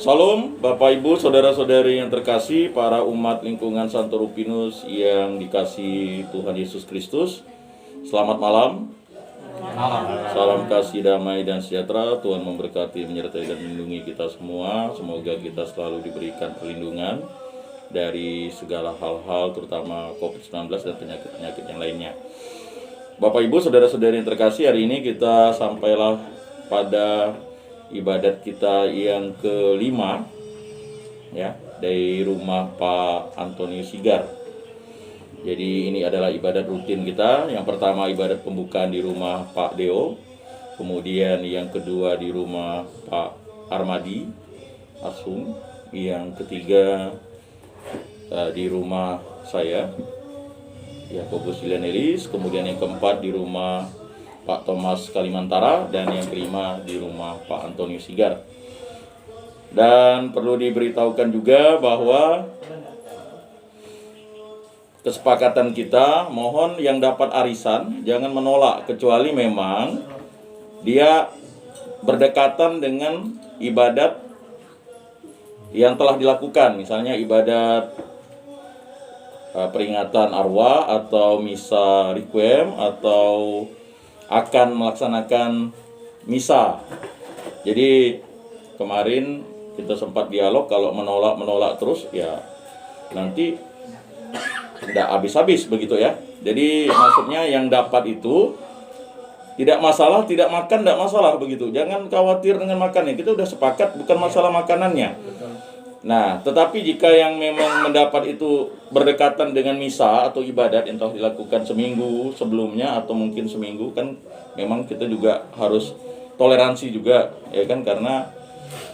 Salam Bapak Ibu Saudara-saudari yang terkasih, para umat lingkungan Santo Rupinus yang dikasihi Tuhan Yesus Kristus. Selamat malam. Salam kasih, damai, dan sejahtera. Tuhan memberkati, menyertai, dan melindungi kita semua. Semoga kita selalu diberikan perlindungan dari segala hal-hal, terutama COVID-19 dan penyakit-penyakit yang lainnya. Bapak Ibu Saudara-saudari yang terkasih, hari ini kita sampailah pada ibadat kita yang kelima, ya, dari rumah Pak Antonius Sigar. Jadi ini adalah ibadat rutin kita. Yang pertama ibadat pembukaan di rumah Pak Deo, kemudian yang kedua di rumah Pak Armadi Asung, yang ketiga di rumah saya Yakobus Lianelis, kemudian yang keempat di rumah Pak Thomas Kalimantara, dan yang kelima di rumah Pak Antonius Sigar. Dan perlu diberitahukan juga bahwa kesepakatan kita, mohon yang dapat arisan jangan menolak, kecuali memang dia berdekatan dengan ibadat yang telah dilakukan, misalnya ibadat peringatan arwah atau misa requiem atau akan melaksanakan misa. Jadi kemarin kita sempat dialog, kalau menolak terus ya nanti tidak habis-habis begitu ya. Jadi maksudnya yang dapat itu tidak masalah, tidak makan tidak masalah begitu. Jangan khawatir dengan makannya. Kita udah sepakat bukan masalah makanannya. Nah, tetapi jika yang memang mendapat itu berdekatan dengan misa atau ibadat yang telah dilakukan seminggu sebelumnya atau mungkin seminggu, kan memang kita juga harus toleransi juga, ya kan, karena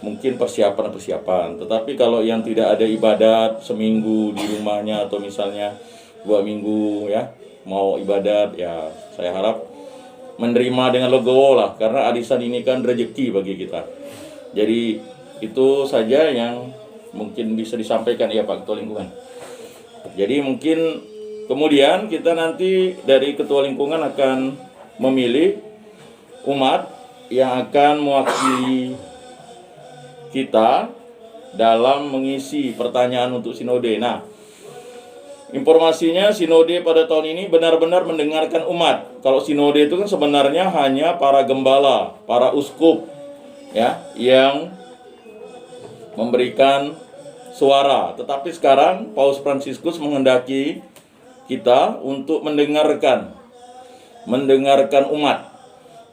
mungkin persiapan. Tetapi kalau yang tidak ada ibadat seminggu di rumahnya atau misalnya 2 minggu ya mau ibadat, ya saya harap menerima dengan legowo lah, karena arisan ini kan rezeki bagi kita. Jadi itu saja yang mungkin bisa disampaikan ya Pak Ketua Lingkungan. Jadi mungkin kemudian kita nanti dari Ketua Lingkungan akan memilih umat yang akan mewakili kita dalam mengisi pertanyaan untuk sinode. Nah, informasinya sinode pada tahun ini benar-benar mendengarkan umat. Kalau sinode itu kan sebenarnya hanya para gembala, para uskup ya yang memberikan suara. Tetapi sekarang Paus Fransiskus menghendaki kita untuk mendengarkan umat.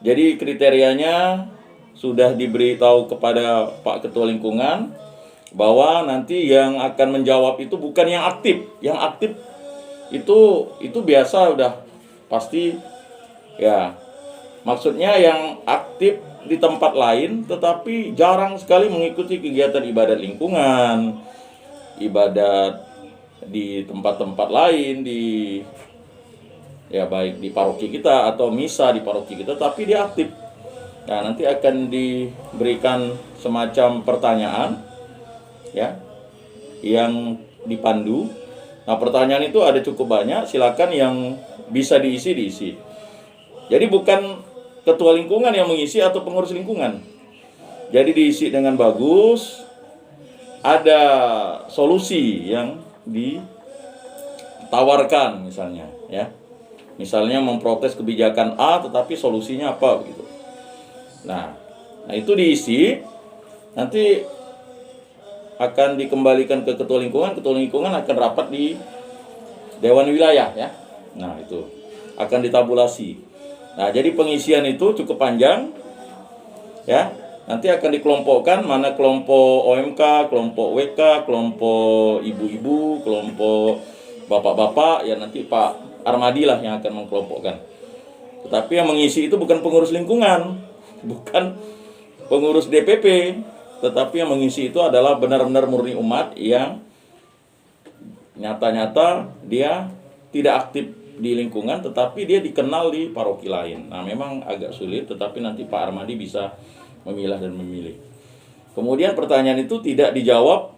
Jadi kriterianya sudah diberitahu kepada Pak Ketua Lingkungan bahwa nanti yang akan menjawab itu bukan yang aktif. Yang aktif itu biasa udah pasti ya. Maksudnya yang aktif di tempat lain tetapi jarang sekali mengikuti kegiatan ibadat lingkungan, ibadat di tempat-tempat lain, di ya baik di paroki kita atau misa di paroki kita, tapi dia aktif. Nah, nanti akan diberikan semacam pertanyaan ya yang dipandu. Nah, pertanyaan itu ada cukup banyak, silakan yang bisa diisi. Jadi bukan ketua lingkungan yang mengisi atau pengurus lingkungan. Jadi diisi dengan bagus, ada solusi yang ditawarkan misalnya ya. Misalnya memprotes kebijakan A tetapi solusinya apa begitu. Nah itu diisi, nanti akan dikembalikan ke ketua lingkungan akan rapat di Dewan Wilayah ya. Nah itu akan ditabulasi. Nah, jadi pengisian itu cukup panjang ya. Nanti akan dikelompokkan mana kelompok OMK, kelompok WK, kelompok ibu-ibu, kelompok bapak-bapak, ya nanti Pak Armadi lah yang akan mengkelompokkan. Tetapi yang mengisi itu bukan pengurus lingkungan, bukan pengurus DPP, tetapi yang mengisi itu adalah benar-benar murni umat yang nyata-nyata dia tidak aktif di lingkungan tetapi dia dikenal di paroki lain. Nah memang agak sulit, tetapi nanti Pak Armadi bisa memilah dan memilih. Kemudian pertanyaan itu tidak dijawab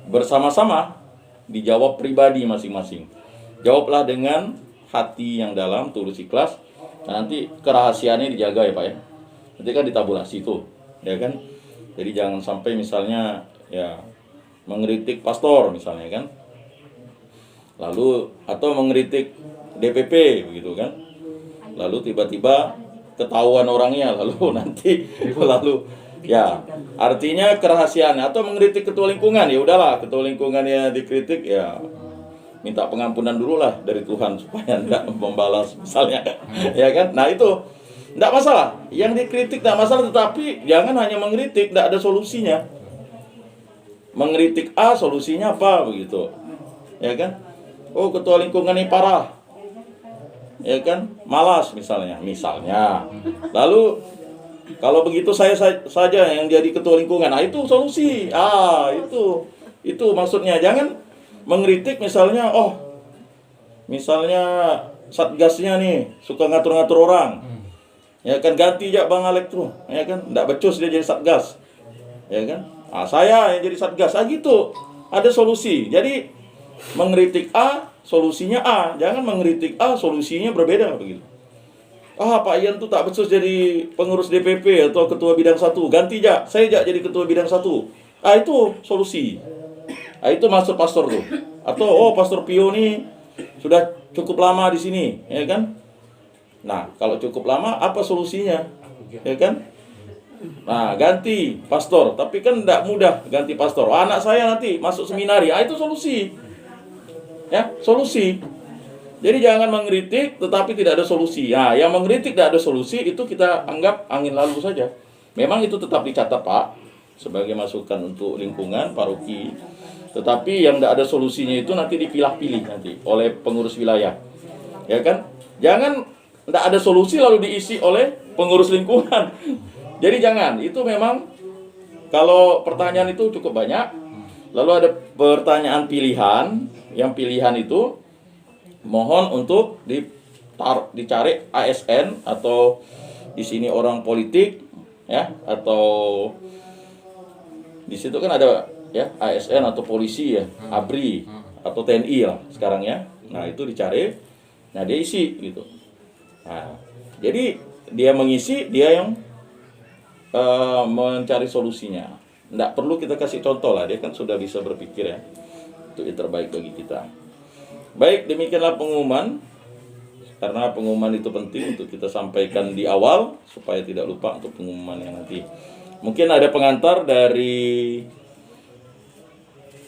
bersama-sama, dijawab pribadi masing-masing. Jawablah dengan hati yang dalam, tulus ikhlas. Nah, nanti kerahasiaannya dijaga ya Pak ya. Nanti kan ditabulasi itu, ya kan. Jadi jangan sampai misalnya ya mengkritik pastor misalnya kan, lalu atau mengkritik DPP begitu kan, lalu tiba-tiba ketahuan orangnya, lalu nanti lalu ya artinya kerahasiaan. Atau mengkritik ketua lingkungan, ya udahlah ketua lingkungannya dikritik ya minta pengampunan dulu lah dari Tuhan supaya tidak membalas misalnya ya kan. Nah itu tidak masalah, yang dikritik tidak masalah, tetapi jangan hanya mengkritik, tidak ada solusinya. Mengkritik A, solusinya apa begitu ya kan. Oh ketua lingkungan ini parah ya kan, malas misalnya. Lalu kalau begitu saya saja yang jadi ketua lingkungan. Nah itu solusi. Itu maksudnya. Jangan mengkritik misalnya, oh misalnya satgasnya nih suka ngatur-ngatur orang, ya kan, ganti aja Bang Alek tuh, ya kan, nggak becus dia jadi satgas, ya kan. Saya yang jadi satgas, gitu. Ada solusi. Jadi mengkritik A, solusinya A. Jangan mengkritik A, solusinya berbeda begitu. Pak Ian tuh tak becus jadi pengurus DPP atau ketua bidang 1, ganti aja, saya jadi ketua bidang 1. Itu solusi. Itu maksud pastor tuh. Atau Pastor Pio nih sudah cukup lama di sini, ya kan? Nah, kalau cukup lama apa solusinya? Ya kan? Nah, ganti pastor, tapi kan tidak mudah ganti pastor. Anak saya nanti masuk seminari. Itu solusi. Ya, solusi. Jadi jangan mengkritik tetapi tidak ada solusi. Yang mengkritik tidak ada solusi itu kita anggap angin lalu saja. Memang itu tetap dicatat, Pak, sebagai masukan untuk lingkungan paroki. Tetapi yang tidak ada solusinya itu nanti dipilah-pilih nanti oleh pengurus wilayah. Ya kan? Jangan tidak ada solusi lalu diisi oleh pengurus lingkungan. Jadi jangan. Itu memang kalau pertanyaan itu cukup banyak. Lalu ada pertanyaan pilihan. Yang pilihan itu mohon untuk dicari ASN atau di sini orang politik ya, atau di situ kan ada ya ASN atau polisi ya, ABRI atau TNI lah sekarang ya. Nah, itu dicari. Nah, dia isi gitu. Nah, jadi dia mengisi, dia yang mencari solusinya. Nggak perlu kita kasih contoh lah, dia kan sudah bisa berpikir ya. Itu yang terbaik bagi kita. Baik, demikianlah pengumuman. Karena pengumuman itu penting untuk kita sampaikan di awal supaya tidak lupa untuk pengumuman yang nanti. Mungkin ada pengantar dari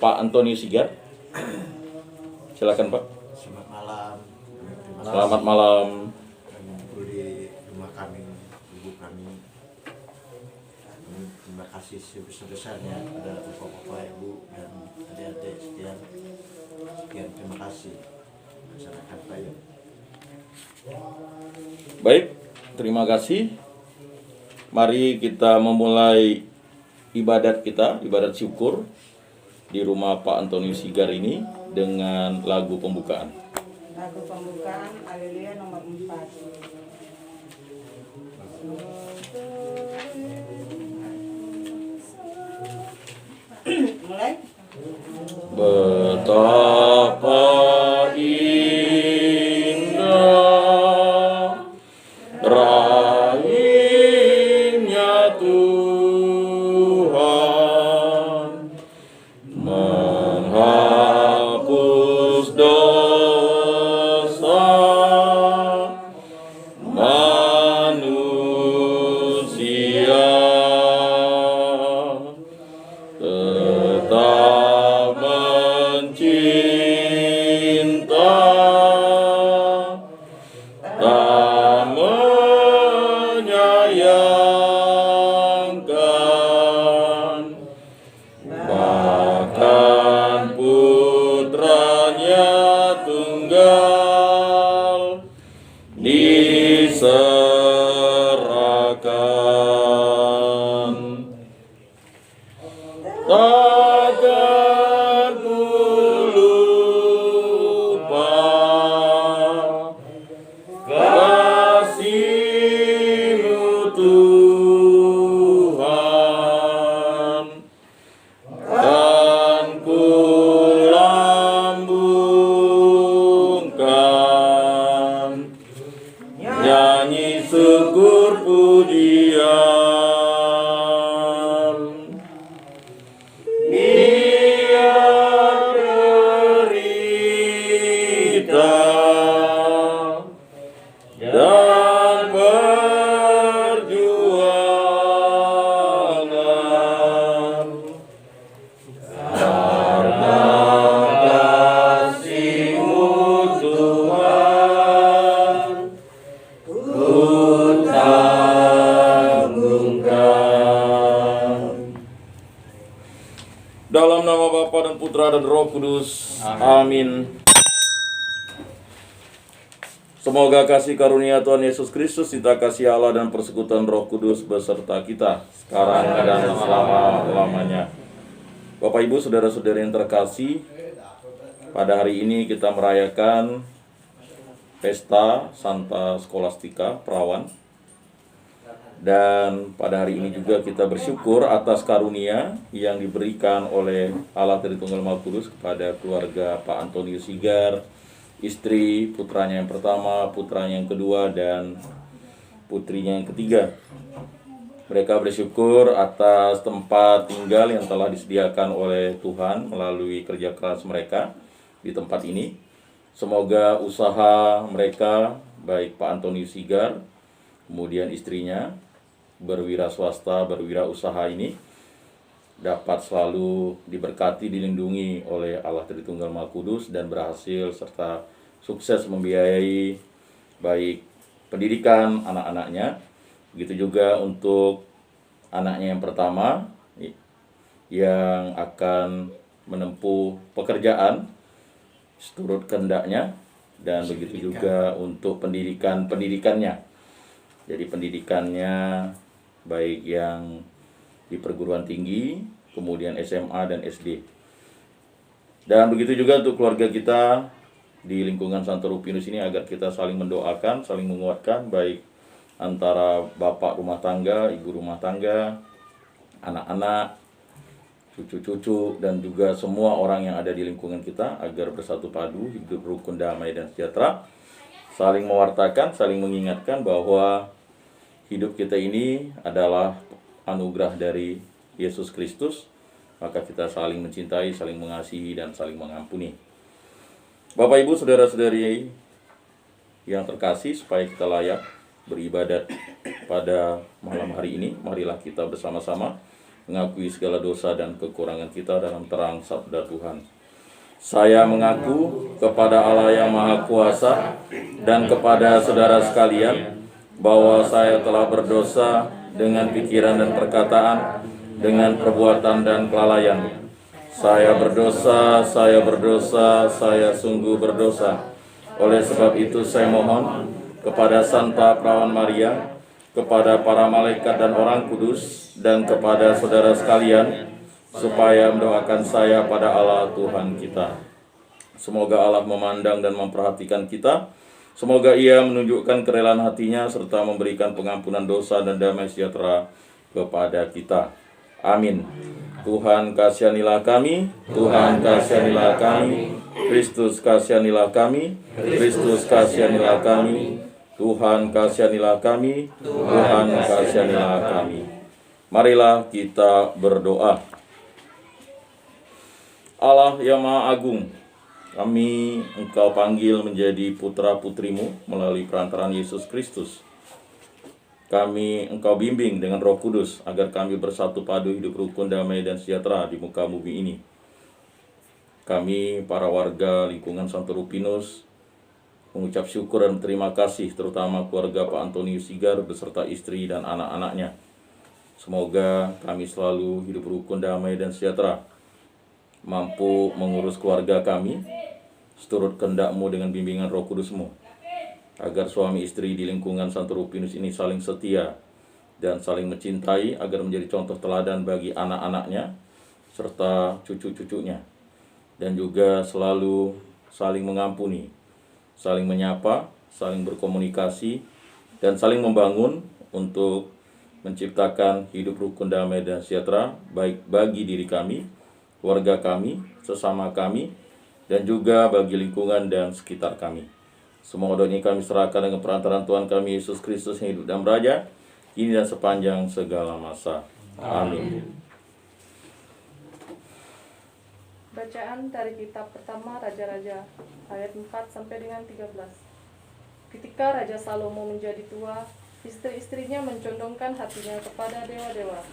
Pak Antoni Sigar. Silakan, Pak. Selamat malam. Selamat malam. Kami ngumpul di rumah kami, ibu kami. Terima kasih sebesar-besarnya kepada bapak-bapak, ibu, dan adik-adik sekian. Terima kasih. Masyarakat Bayu. Baik, terima kasih. Mari kita memulai ibadat kita, ibadat syukur di rumah Pak Antoni Sigar ini dengan lagu pembukaan. Lagu pembukaan Haleluya nomor 4. Mulai. Betapa indah rahimnya Tuhan menghapus dosa manusia, tetap mencinta, tak menyayangkan, bahkan putranya tunggal diserahkan. Takkan ku lupa kasih-Mu Tuhan, kan ku lambungkan nyanyi syukur pujian. Dalam nama Bapa dan Putra dan Roh Kudus. Amin. Semoga kasih karunia Tuhan Yesus Kristus, cinta kasih Allah dan persekutuan Roh Kudus beserta kita sekarang dan selama-lamanya. Bapak Ibu, saudara-saudari yang terkasih, pada hari ini kita merayakan pesta Santa Scholastica Perawan. Dan pada hari ini juga kita bersyukur atas karunia yang diberikan oleh Allah Tritunggal Maha Kudus kepada keluarga Pak Antonius Sigar, istri, putranya yang pertama, putranya yang kedua, dan putrinya yang ketiga. Mereka bersyukur atas tempat tinggal yang telah disediakan oleh Tuhan melalui kerja keras mereka di tempat ini. Semoga usaha mereka, baik Pak Antonius Sigar, kemudian istrinya, berwira swasta, berwirausaha ini dapat selalu diberkati, dilindungi oleh Allah Tritunggal Maha Kudus dan berhasil serta sukses membiayai baik pendidikan anak-anaknya. Begitu juga untuk anaknya yang pertama yang akan menempuh pekerjaan seturut kehendaknya, dan begitu juga untuk pendidikannya. Jadi pendidikannya baik yang di perguruan tinggi, kemudian SMA dan SD. Dan begitu juga untuk keluarga kita di lingkungan Santo Rupinus ini, agar kita saling mendoakan, saling menguatkan, baik antara bapak rumah tangga, ibu rumah tangga, anak-anak, cucu-cucu, dan juga semua orang yang ada di lingkungan kita, agar bersatu padu, hidup rukun, damai, dan sejahtera, saling mewartakan, saling mengingatkan bahwa hidup kita ini adalah anugerah dari Yesus Kristus, maka kita saling mencintai, saling mengasihi, dan saling mengampuni. Bapak Ibu, saudara-saudari yang terkasih, supaya kita layak beribadat pada malam hari ini, marilah kita bersama-sama mengakui segala dosa dan kekurangan kita dalam terang sabda Tuhan. Saya mengaku kepada Allah yang Maha Kuasa dan kepada saudara sekalian bahwa saya telah berdosa dengan pikiran dan perkataan, dengan perbuatan dan kelalaian. Saya berdosa, saya sungguh berdosa. Oleh sebab itu saya mohon kepada Santa Perawan Maria, kepada para malaikat dan orang kudus, dan kepada saudara sekalian, supaya mendoakan saya pada Allah Tuhan kita. Semoga Allah memandang dan memperhatikan kita. Semoga Ia menunjukkan kerelaan hatinya serta memberikan pengampunan dosa dan damai sejahtera kepada kita. Amin. Tuhan kasihanilah kami, Tuhan kasihanilah kami, Kristus kasihanilah kami, Kristus kasihanilah kami, Tuhan kasihanilah kami, Tuhan kasihanilah kami. Marilah kita berdoa. Allah yang Maha Agung, kami Engkau panggil menjadi putra-putrimu melalui perantaraan Yesus Kristus. Kami Engkau bimbing dengan Roh Kudus agar kami bersatu padu, hidup rukun, damai, dan sejahtera di muka bumi ini. Kami para warga lingkungan Santo Rupinus mengucap syukur dan terima kasih terutama keluarga Pak Antonius Sigar beserta istri dan anak-anaknya. Semoga kami selalu hidup rukun, damai, dan sejahtera, mampu mengurus keluarga kami seturut kehendak-Mu dengan bimbingan Roh Kudus-Mu, agar suami istri di lingkungan Santo Rupinus ini saling setia dan saling mencintai, agar menjadi contoh teladan bagi anak-anaknya serta cucu-cucunya, dan juga selalu saling mengampuni, saling menyapa, saling berkomunikasi, dan saling membangun untuk menciptakan hidup rukun, damai, dan sejahtera, baik bagi diri kami, keluarga kami, sesama kami, dan juga bagi lingkungan dan sekitar kami. Semua doa ini kami serahkan dengan perantaraan Tuhan kami Yesus Kristus yang hidup dan beraja, kini dan sepanjang segala masa. Amin. Bacaan dari kitab pertama Raja-Raja, ayat 4 sampai dengan 13. Ketika Raja Salomo menjadi tua, istri-istrinya mencondongkan hatinya kepada dewa-dewa,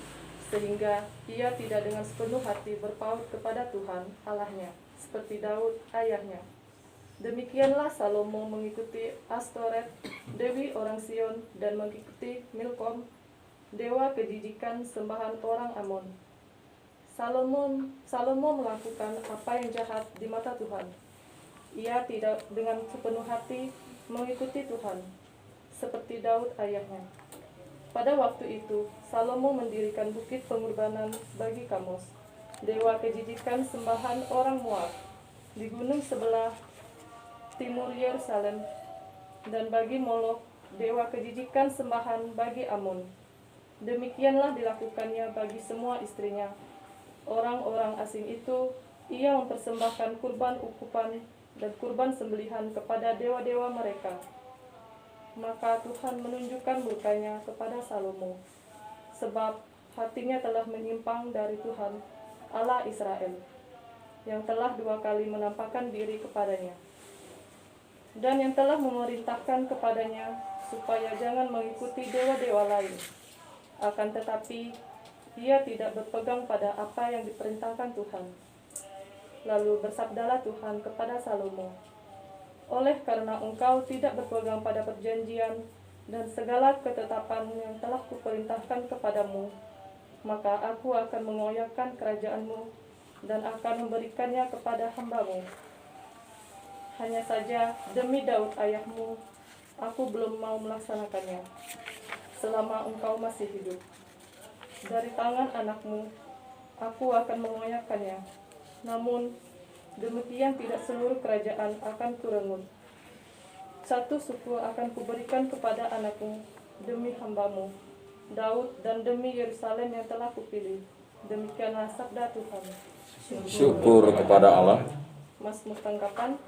sehingga ia tidak dengan sepenuh hati berpaut kepada Tuhan Allahnya, seperti Daud ayahnya. Demikianlah Salomo mengikuti Astoret, dewi orang Sion, dan mengikuti Milkom, dewa kejijikan sembahan orang Amon. Salomo melakukan apa yang jahat di mata Tuhan. Ia tidak dengan sepenuh hati mengikuti Tuhan, seperti Daud ayahnya. Pada waktu itu, Salomo mendirikan bukit pengorbanan bagi Kamos, dewa kejijikan sembahan orang Moab, di gunung sebelah timur Yerusalem, dan bagi Molok, dewa kejijikan sembahan bagi Amon. Demikianlah dilakukannya bagi semua istrinya. Orang-orang asing itu, ia mempersembahkan kurban ukupan dan kurban sembelihan kepada dewa-dewa mereka. Maka Tuhan menunjukkan murkanya kepada Salomo, sebab hatinya telah menyimpang dari Tuhan, Allah Israel, yang telah 2 kali menampakkan diri kepadanya, dan yang telah memerintahkan kepadanya supaya jangan mengikuti dewa-dewa lain. Akan tetapi, ia tidak berpegang pada apa yang diperintahkan Tuhan. Lalu bersabdalah Tuhan kepada Salomo, oleh karena engkau tidak berpegang pada perjanjian dan segala ketetapan yang telah kuperintahkan kepadamu, maka aku akan mengoyakkan kerajaanmu dan akan memberikannya kepada hambamu. Hanya saja demi Daud ayahmu, aku belum mau melaksanakannya selama engkau masih hidup. Dari tangan anakmu, aku akan mengoyakkannya. Namun, demikian tidak seluruh kerajaan akan kurenggut. 1 suku akan kuberikan kepada anakmu demi hambamu, Daud, dan demi Yerusalem yang telah kupilih. Demikianlah sabda Tuhan. Syukur kepada Allah. Mazmur tangkapan.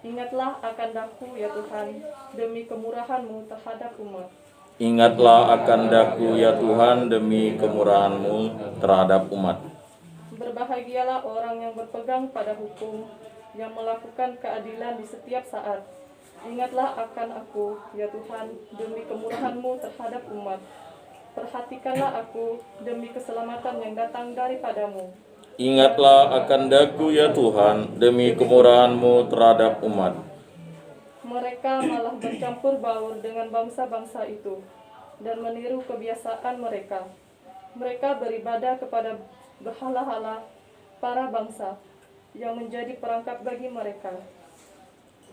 Ingatlah akan daku ya Tuhan, demi kemurahan-Mu terhadap umat. Ingatlah akan daku ya Tuhan demi kemurahan-Mu terhadap umat. Berbahagialah orang yang berpegang pada hukum, yang melakukan keadilan di setiap saat. Ingatlah akan aku, ya Tuhan, demi kemurahan-Mu terhadap umat. Perhatikanlah aku demi keselamatan yang datang daripadamu. Ingatlah akan daku ya Tuhan demi kemurahan-Mu terhadap umat. Mereka malah bercampur baur dengan bangsa-bangsa itu dan meniru kebiasaan mereka. Mereka beribadah kepada berhala-hala para bangsa yang menjadi perangkap bagi mereka.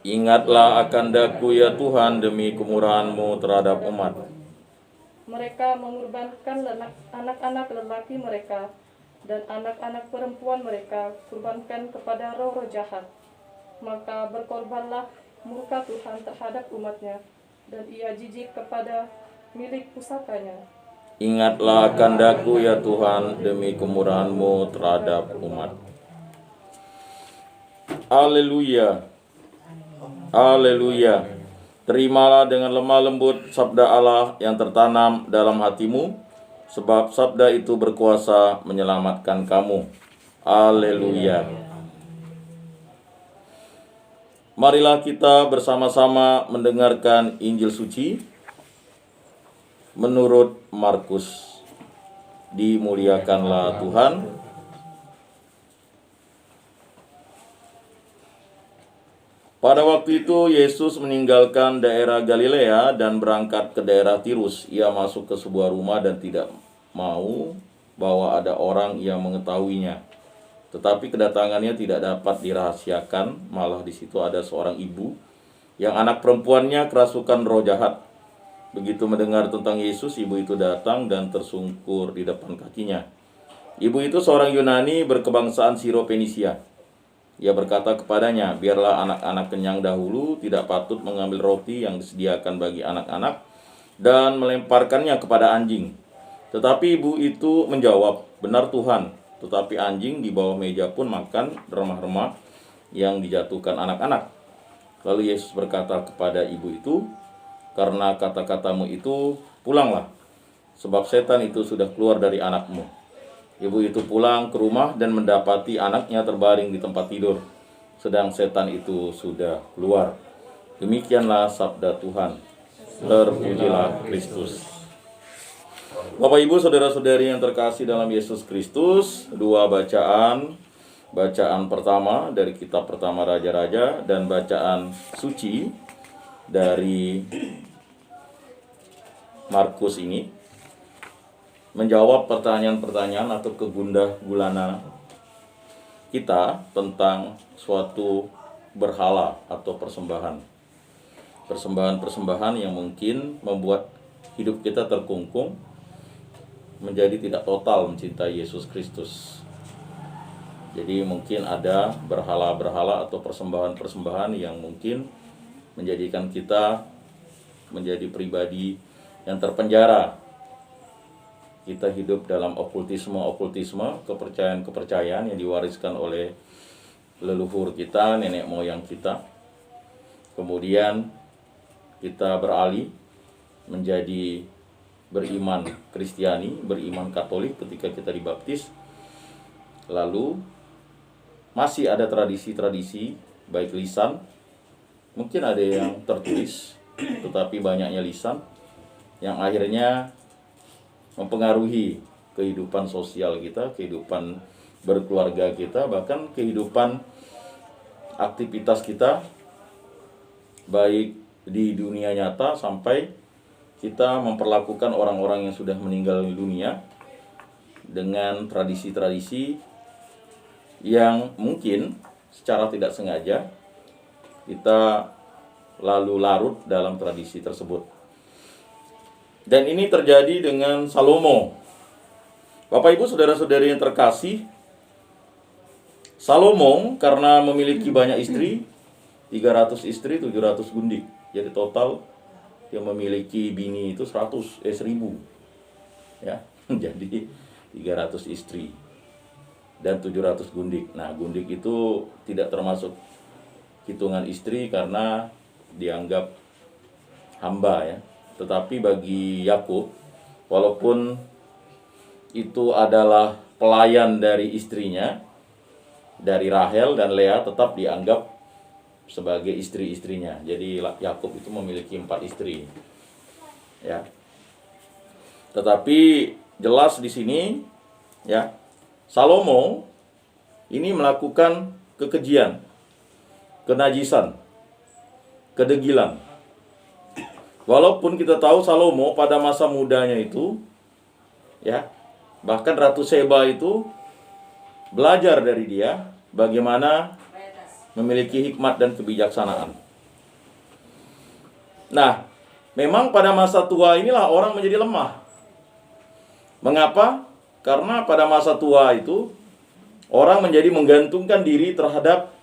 Ingatlah akan daku ya Tuhan demi kemurahan-Mu terhadap umat. Mereka mengorbankan anak-anak lelaki mereka dan anak-anak perempuan mereka kurbankan kepada roh-roh jahat. Maka berkorbanlah murka Tuhan terhadap umatnya, dan ia jijik kepada milik pusakanya. Ingatlah akan daku ya Tuhan demi kemurahan-Mu terhadap umat. Haleluya. Haleluya. Terimalah dengan lemah lembut sabda Allah yang tertanam dalam hatimu, sebab sabda itu berkuasa menyelamatkan kamu. Haleluya. Marilah kita bersama-sama mendengarkan Injil suci menurut Markus. Dimuliakanlah Tuhan. Pada waktu itu Yesus meninggalkan daerah Galilea dan berangkat ke daerah Tirus. Ia masuk ke sebuah rumah dan tidak mau bahwa ada orang yang mengetahuinya. Tetapi kedatangannya tidak dapat dirahasiakan, malah di situ ada seorang ibu yang anak perempuannya kerasukan roh jahat. Begitu mendengar tentang Yesus, ibu itu datang dan tersungkur di depan kakinya. Ibu itu seorang Yunani berkebangsaan Siro-Fenisia. Ia berkata kepadanya, biarlah anak-anak kenyang dahulu, tidak patut mengambil roti yang disediakan bagi anak-anak dan melemparkannya kepada anjing. Tetapi ibu itu menjawab, benar Tuhan. Tetapi anjing di bawah meja pun makan remah-remah yang dijatuhkan anak-anak. Lalu Yesus berkata kepada ibu itu, karena kata-katamu itu, pulanglah, sebab setan itu sudah keluar dari anakmu. Ibu itu pulang ke rumah dan mendapati anaknya terbaring di tempat tidur, sedang setan itu sudah keluar. Demikianlah sabda Tuhan. Terpujilah Kristus. Bapak Ibu saudara-saudari yang terkasih dalam Yesus Kristus, dua bacaan. Bacaan pertama dari kitab pertama Raja-Raja dan bacaan suci dari Markus ini. menjawab pertanyaan-pertanyaan atau kegundah gulana kita tentang suatu berhala atau persembahan. Persembahan-persembahan yang mungkin membuat hidup kita terkungkung menjadi tidak total mencintai Yesus Kristus. Jadi mungkin ada berhala-berhala atau persembahan-persembahan yang mungkin menjadikan kita menjadi pribadi yang terpenjara. Kita hidup dalam okultisme, kepercayaan-kepercayaan yang diwariskan oleh leluhur kita, nenek moyang kita. Kemudian kita beralih menjadi beriman Kristiani, beriman Katolik ketika kita dibaptis. Lalu masih ada tradisi-tradisi baik lisan, mungkin ada yang tertulis, tetapi banyaknya lisan yang akhirnya mempengaruhi kehidupan sosial kita, kehidupan berkeluarga kita, bahkan kehidupan aktivitas kita baik di dunia nyata sampai kita memperlakukan orang-orang yang sudah meninggal dunia dengan tradisi-tradisi yang mungkin secara tidak sengaja kita lalu larut dalam tradisi tersebut. Dan ini terjadi dengan Salomo. Bapak Ibu saudara-saudari yang terkasih, Salomo karena memiliki banyak istri, 300 istri, 700 gundik. Jadi total dia memiliki bini itu 1000. Ya, jadi 300 istri dan 700 gundik. Nah, gundik itu tidak termasuk hitungan istri karena dianggap hamba ya. Tetapi bagi Yakub, walaupun itu adalah pelayan dari istrinya, dari Rahel dan Lea, tetap dianggap sebagai istri-istrinya. Jadi Yakub itu memiliki 4 istri. Ya. Tetapi jelas di sini ya, Salomo ini melakukan kekejian, kenajisan, kedegilan. Walaupun kita tahu Salomo pada masa mudanya itu ya, bahkan Ratu Seba itu belajar dari dia bagaimana memiliki hikmat dan kebijaksanaan. Nah, memang pada masa tua inilah orang menjadi lemah. Mengapa? Karena pada masa tua itu orang menjadi menggantungkan diri terhadap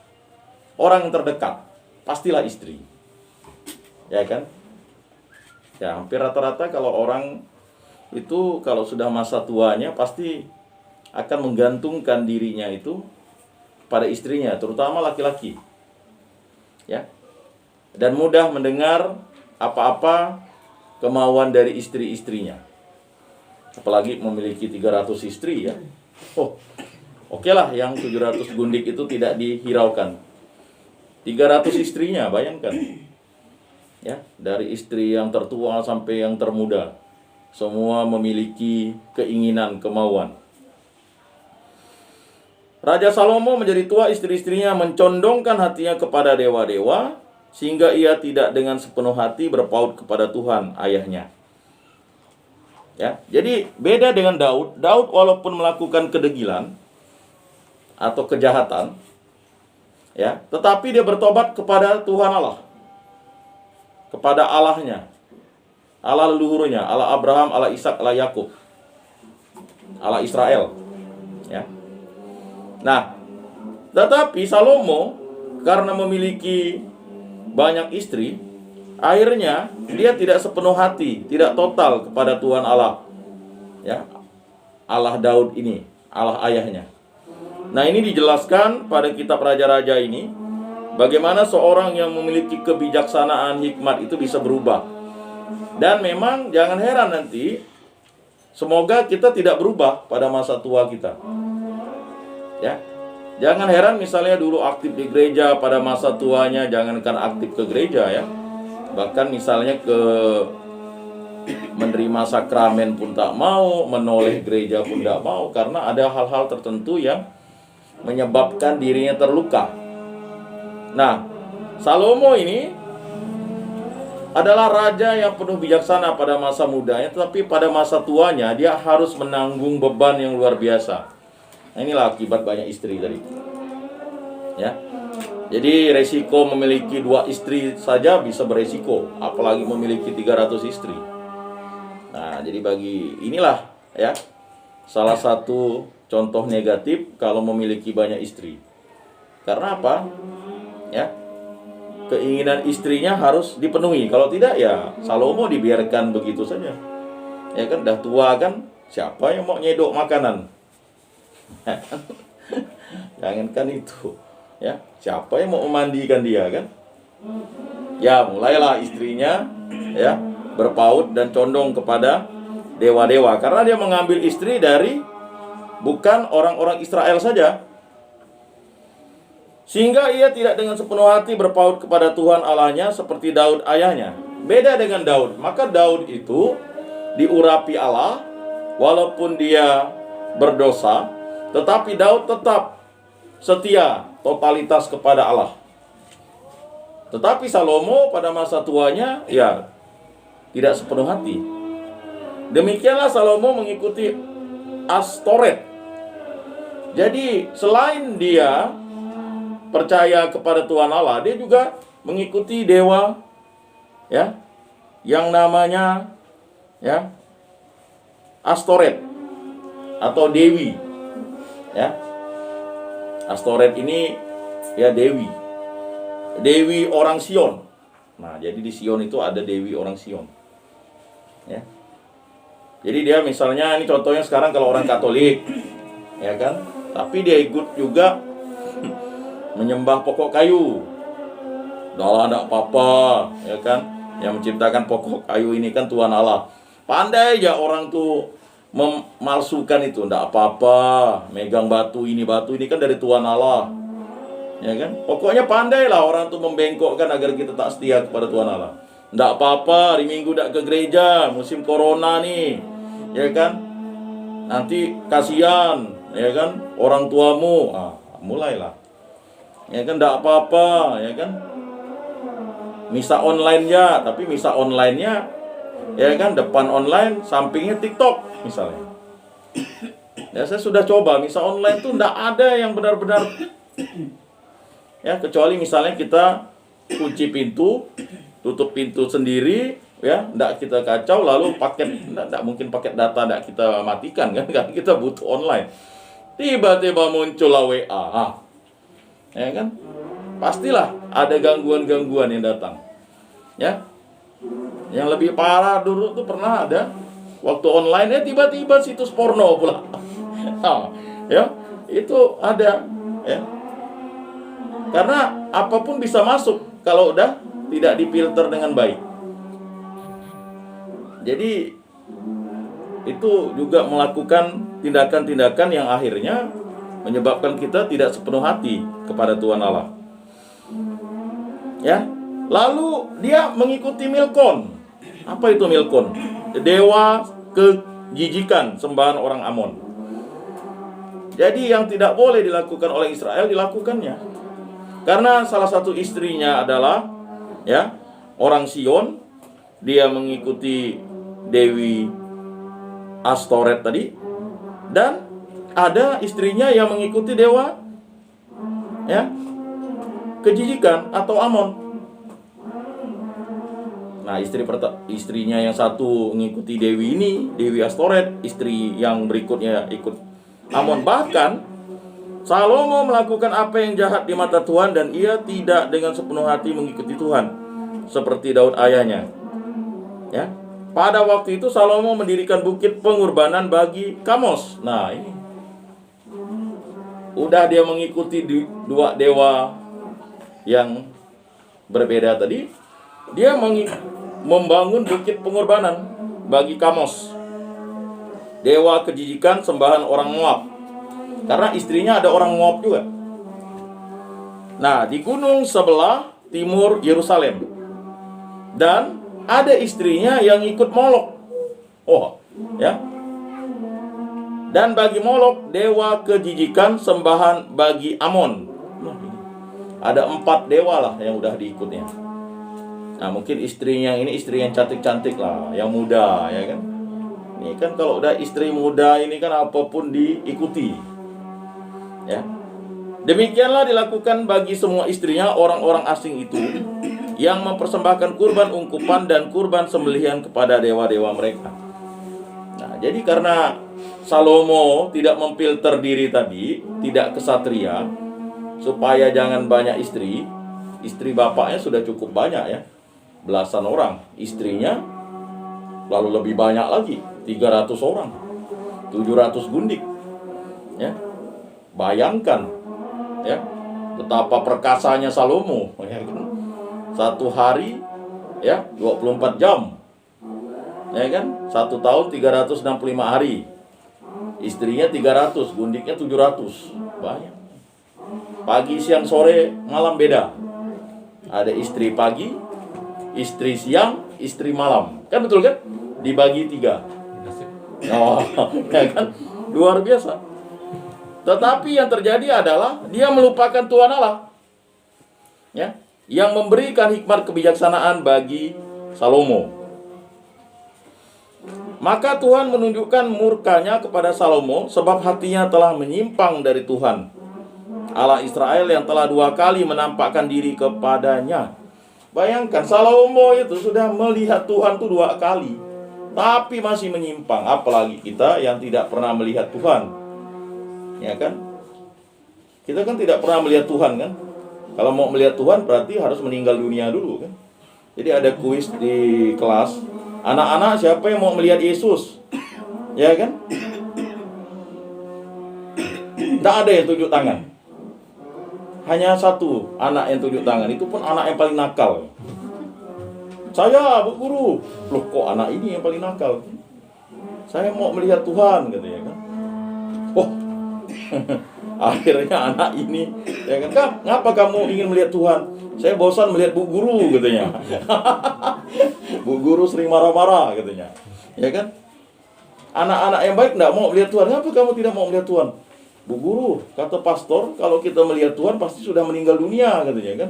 orang yang terdekat. Pastilah istri. Ya kan? Ya, hampir rata-rata kalau orang itu kalau sudah masa tuanya pasti akan menggantungkan dirinya itu pada istrinya, terutama laki-laki. Ya. Dan mudah mendengar apa-apa kemauan dari istri-istrinya. Apalagi memiliki 300 istri ya. Oh, oke lah yang 700 gundik itu tidak dihiraukan. 300 istrinya, bayangkan. Ya, dari istri yang tertua sampai yang termuda, semua memiliki keinginan, kemauan. Raja Salomo menjadi tua, istri-istrinya mencondongkan hatinya kepada dewa-dewa, sehingga ia tidak dengan sepenuh hati berpaut kepada Tuhan ayahnya. Ya, jadi beda dengan Daud. Daud walaupun melakukan kedegilan atau kejahatan, ya, tetapi dia bertobat kepada Tuhan Allah, kepada Allahnya, Allah leluhurnya, Allah Abraham, Allah Ishak, Allah Yakub, Allah Israel. Ya. Nah, tetapi Salomo karena memiliki banyak istri, akhirnya dia tidak sepenuh hati, tidak total kepada Tuhan Allah. Ya. Allah Daud ini, Allah ayahnya. Nah, ini dijelaskan pada kitab Raja-Raja ini, bagaimana seorang yang memiliki kebijaksanaan, hikmat itu bisa berubah. Dan memang jangan heran nanti, semoga kita tidak berubah pada masa tua kita. Ya, jangan heran misalnya dulu aktif di gereja, pada masa tuanya jangankan aktif ke gereja ya, bahkan misalnya ke menerima sakramen pun tak mau, menoleh gereja pun tak mau, karena ada hal-hal tertentu yang menyebabkan dirinya terluka. Nah, Salomo ini adalah raja yang penuh bijaksana pada masa mudanya, tetapi pada masa tuanya dia harus menanggung beban yang luar biasa. Nah, inilah akibat banyak istri tadi. Ya. Jadi resiko memiliki 2 istri saja bisa beresiko, apalagi memiliki 300 istri. Nah, jadi bagi inilah ya salah satu contoh negatif kalau memiliki banyak istri. Karena apa? Ya. Keinginan istrinya harus dipenuhi. Kalau tidak ya Salomo dibiarkan begitu saja. Ya kan dah tua kan, siapa yang mau nyedok makanan? Jangankan itu. Ya, siapa yang mau memandikan dia kan? Ya, mulailah istrinya ya berpaut dan condong kepada dewa-dewa karena dia mengambil istri dari bukan orang-orang Israel saja. Sehingga ia tidak dengan sepenuh hati berpaut kepada Tuhan Allahnya seperti Daud ayahnya. Beda dengan Daud. Maka Daud itu diurapi Allah walaupun dia berdosa, tetapi Daud tetap setia totalitas kepada Allah. Tetapi Salomo pada masa tuanya ya tidak sepenuh hati. Demikianlah Salomo mengikuti Astoret. Jadi selain dia percaya kepada Tuhan Allah, dia juga mengikuti dewa ya yang namanya ya Astoret atau Dewi. Ya. Astoret ini ya Dewi orang Sion. Nah, jadi di Sion itu ada Dewi orang Sion. Ya. Jadi dia misalnya ini contohnya sekarang kalau orang Katolik, ya kan? Tapi dia ikut juga menyembah pokok kayu. Dah enggak apa-apa, ya kan? Yang menciptakan pokok kayu ini kan Tuhan Allah. Pandai aja orang tuh memalsukan itu, enggak apa-apa, megang batu ini kan dari Tuhan Allah. Ya kan? Pokoknya pandailah orang tuh membengkokkan agar kita tak setia kepada Tuhan Allah. Enggak apa-apa, hari Minggu enggak ke gereja, musim corona nih. Ya kan? Nanti kasihan, ya kan? Orang tuamu. Mulailah. Ya kan enggak apa-apa, ya kan? Misa online ya, tapi misa online-nya ya kan depan online, sampingnya TikTok misalnya. Ya saya sudah coba misa online tuh enggak ada yang benar-benar ya, kecuali misalnya kita kunci pintu, tutup pintu sendiri ya, enggak kita kacau lalu paket enggak mungkin paket data enggak kita matikan kan kita butuh online. Tiba-tiba muncullah WA. Ya kan? Pastilah ada gangguan-gangguan yang datang. Ya. Yang lebih parah dulu tuh pernah ada waktu online ya tiba-tiba situs porno pula. Ya, itu ada ya. Karena apapun bisa masuk kalau udah tidak difilter dengan baik. Jadi itu juga melakukan tindakan-tindakan yang akhirnya menyebabkan kita tidak sepenuh hati kepada Tuhan Allah. Ya. Lalu dia mengikuti Milkon. Apa itu Milkon? Dewa kejijikan, sembahan orang Amon. Jadi yang tidak boleh dilakukan oleh Israel dilakukannya. Karena salah satu istrinya adalah ya orang Sion, dia mengikuti Dewi Astoret tadi, dan ada istrinya yang mengikuti dewa ya kejijikan atau Amon. Nah, istrinya yang satu mengikuti Dewi ini, Dewi Astoret, istri yang berikutnya ikut Amon. Bahkan Salomo melakukan apa yang jahat di mata Tuhan dan ia tidak dengan sepenuh hati mengikuti Tuhan seperti Daud ayahnya. Ya. Pada waktu itu Salomo mendirikan bukit pengorbanan bagi Kamos. Nah, ini udah dia mengikuti dua dewa yang berbeda tadi. Dia membangun bukit pengorbanan bagi Kamos, dewa kejijikan sembahan orang Moab. Karena istrinya ada orang Moab juga. Nah, di gunung sebelah timur Yerusalem. Dan ada istrinya yang ikut Molok. Ya. Dan bagi Molok, dewa kejijikan sembahan bagi Amon. Ada 4 dewa lah yang udah diikutnya. Nah, mungkin istrinya ini istri yang cantik-cantik lah, yang muda, ya kan. Ini kan kalau udah istri muda ini kan apapun diikuti. Ya. Demikianlah dilakukan bagi semua istrinya orang-orang asing itu yang mempersembahkan kurban ungkupan dan kurban sembelihan kepada dewa-dewa mereka. Nah, jadi karena Salomo tidak memfilter diri tadi, tidak kesatria, supaya jangan banyak istri. Istri bapaknya sudah cukup banyak ya, belasan orang. Istrinya lalu lebih banyak lagi, 300 orang, 700 gundik. Ya, bayangkan ya betapa perkasanya Salomo. Ya, kan? Satu hari ya 24 jam, ya kan, 1 tahun 365 hari. Istrinya 300, gundiknya 700. Banyak. Pagi, siang, sore, malam beda. Ada istri pagi, istri siang, istri malam. Kan betul kan? Dibagi 3. Oh, ya kan? Luar biasa. Tetapi yang terjadi adalah dia melupakan Tuhan Allah. Ya, yang memberikan hikmat kebijaksanaan bagi Salomo. Maka Tuhan menunjukkan murkanya kepada Salomo sebab hatinya telah menyimpang dari Tuhan Allah Israel yang telah 2 kali menampakkan diri kepadanya. Bayangkan, Salomo itu sudah melihat Tuhan tuh 2 kali, tapi masih menyimpang. Apalagi kita yang tidak pernah melihat Tuhan, ya kan? Kita kan tidak pernah melihat Tuhan kan? Kalau mau melihat Tuhan berarti harus meninggal dunia dulu kan? Jadi ada kuis di kelas, anak-anak siapa yang mau melihat Yesus? Ya kan? Tidak ada yang tunjuk tangan. Hanya 1 anak yang tunjuk tangan, itu pun anak yang paling nakal. Saya, Bu Guru. Loh, kok anak ini yang paling nakal? Saya mau melihat Tuhan, katanya kan. Oh, akhirnya anak ini, ya kan, ngapa kamu ingin melihat Tuhan? Saya bosan melihat Bu Guru, katanya. Bu Guru sering marah-marah, katanya. Ya kan? Anak-anak yang baik tidak mau melihat Tuhan. Ngapa kamu tidak mau melihat Tuhan? Bu Guru, kata pastor, kalau kita melihat Tuhan pasti sudah meninggal dunia, katanya kan.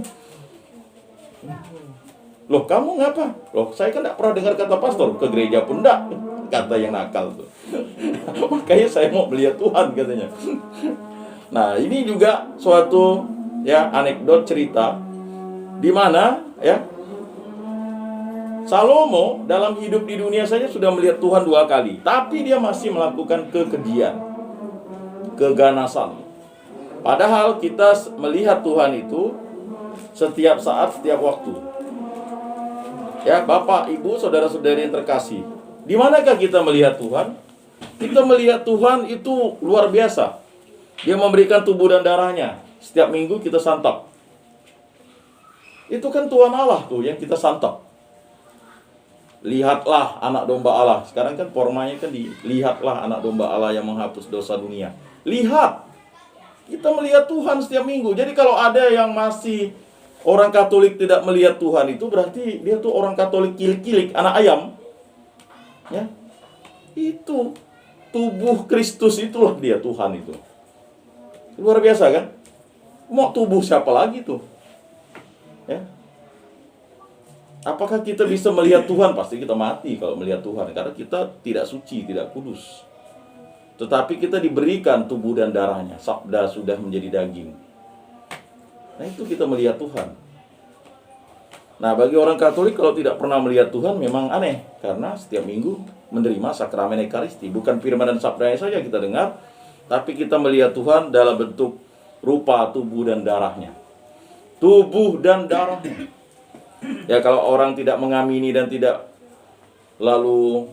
Loh, kamu ngapa? Loh, saya kan tidak pernah dengar kata pastor, ke gereja pun enggak, kata yang nakal tuh. Makanya saya mau melihat Tuhan, katanya. Nah, ini juga suatu ya anekdot cerita di mana ya Salomo dalam hidup di dunia saja sudah melihat Tuhan 2 kali, tapi dia masih melakukan kekejian, keganasan. Padahal kita melihat Tuhan itu setiap saat, setiap waktu. Ya, Bapak, Ibu, saudara-saudari yang terkasih, di manakah kita melihat Tuhan? Kita melihat Tuhan itu luar biasa. Dia memberikan tubuh dan darahnya. Setiap minggu kita santap. Itu kan Tuhan Allah tuh yang kita santap. Lihatlah anak domba Allah. Sekarang kan formanya kan lihatlah anak domba Allah yang menghapus dosa dunia. Lihat, kita melihat Tuhan setiap minggu. Jadi kalau ada yang masih orang Katolik tidak melihat Tuhan, itu berarti dia tuh orang Katolik kilik-kilik, anak ayam. Ya, itu tubuh Kristus, itulah dia Tuhan itu. Luar biasa kan? Mau tubuh siapa lagi tuh? Ya. Apakah kita bisa melihat Tuhan? Pasti kita mati kalau melihat Tuhan, karena kita tidak suci, tidak kudus. Tetapi kita diberikan tubuh dan darahnya. Sabda sudah menjadi daging. Nah, itu kita melihat Tuhan. Nah, bagi orang Katolik kalau tidak pernah melihat Tuhan memang aneh, karena setiap minggu menerima sakramen Ekaristi. Bukan firman dan sabdanya saja kita dengar, tapi kita melihat Tuhan dalam bentuk rupa tubuh dan darahnya. Tubuh dan darahnya. Ya, kalau orang tidak mengamini dan tidak lalu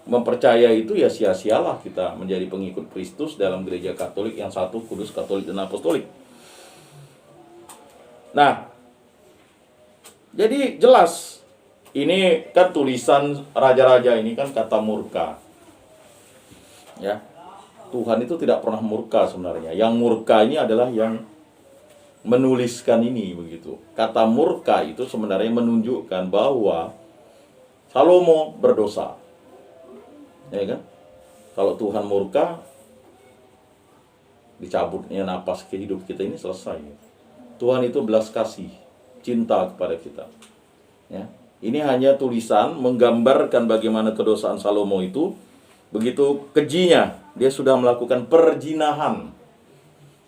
mempercaya itu, ya sia-sialah kita menjadi pengikut Kristus dalam gereja Katolik yang satu, kudus, Katolik, dan Apostolik. Nah, jadi jelas, ini kan tulisan raja-raja ini kan kata murka. Ya, Tuhan itu tidak pernah murka sebenarnya. Yang murka ini adalah yang menuliskan ini, begitu. Kata murka itu sebenarnya menunjukkan bahwa Salomo berdosa. Ya kan? Kalau Tuhan murka, dicabutnya napas ke hidup kita ini selesai. Tuhan itu belas kasih, cinta kepada kita. Ya. Ini hanya tulisan menggambarkan bagaimana kedosaan Salomo itu. Begitu kejinya, dia sudah melakukan perzinahan.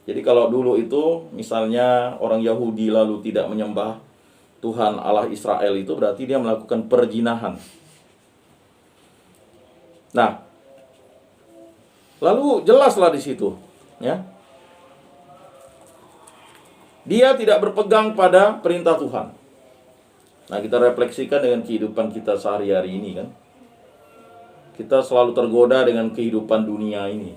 Jadi kalau dulu itu misalnya orang Yahudi lalu tidak menyembah Tuhan Allah Israel, itu berarti dia melakukan perzinahan. Nah, lalu jelaslah di situ, ya. Dia tidak berpegang pada perintah Tuhan. Nah, kita refleksikan dengan kehidupan kita sehari-hari ini kan. Kita selalu tergoda dengan kehidupan dunia ini.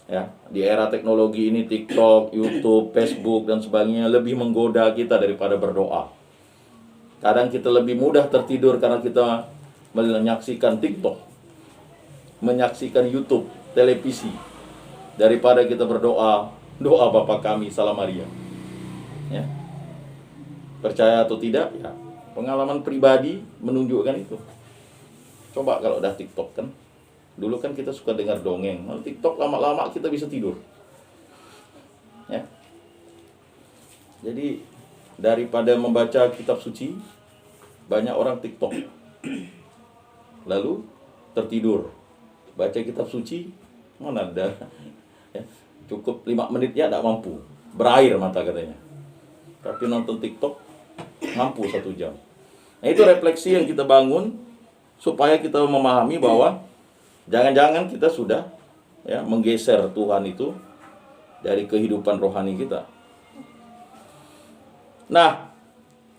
Ya, di era teknologi ini TikTok, YouTube, Facebook dan sebagainya lebih menggoda kita daripada berdoa. Kadang kita lebih mudah tertidur karena kita menyaksikan TikTok, menyaksikan YouTube, televisi, daripada kita berdoa, doa Bapa kami Salam Maria. Ya. Percaya atau tidak, ya, pengalaman pribadi menunjukkan itu. Coba kalau udah TikTok kan. Dulu kan kita suka dengar dongeng. Lalu TikTok lama-lama kita bisa tidur. Ya. Jadi daripada membaca kitab suci, banyak orang TikTok. Lalu tertidur. Baca kitab suci, mana ada. Ya. Cukup 5 menit ya tidak mampu. Berair mata katanya. Tapi nonton TikTok mampu 1 jam. Nah, itu refleksi yang kita bangun supaya kita memahami bahwa jangan-jangan kita sudah ya menggeser Tuhan itu dari kehidupan rohani kita. Nah,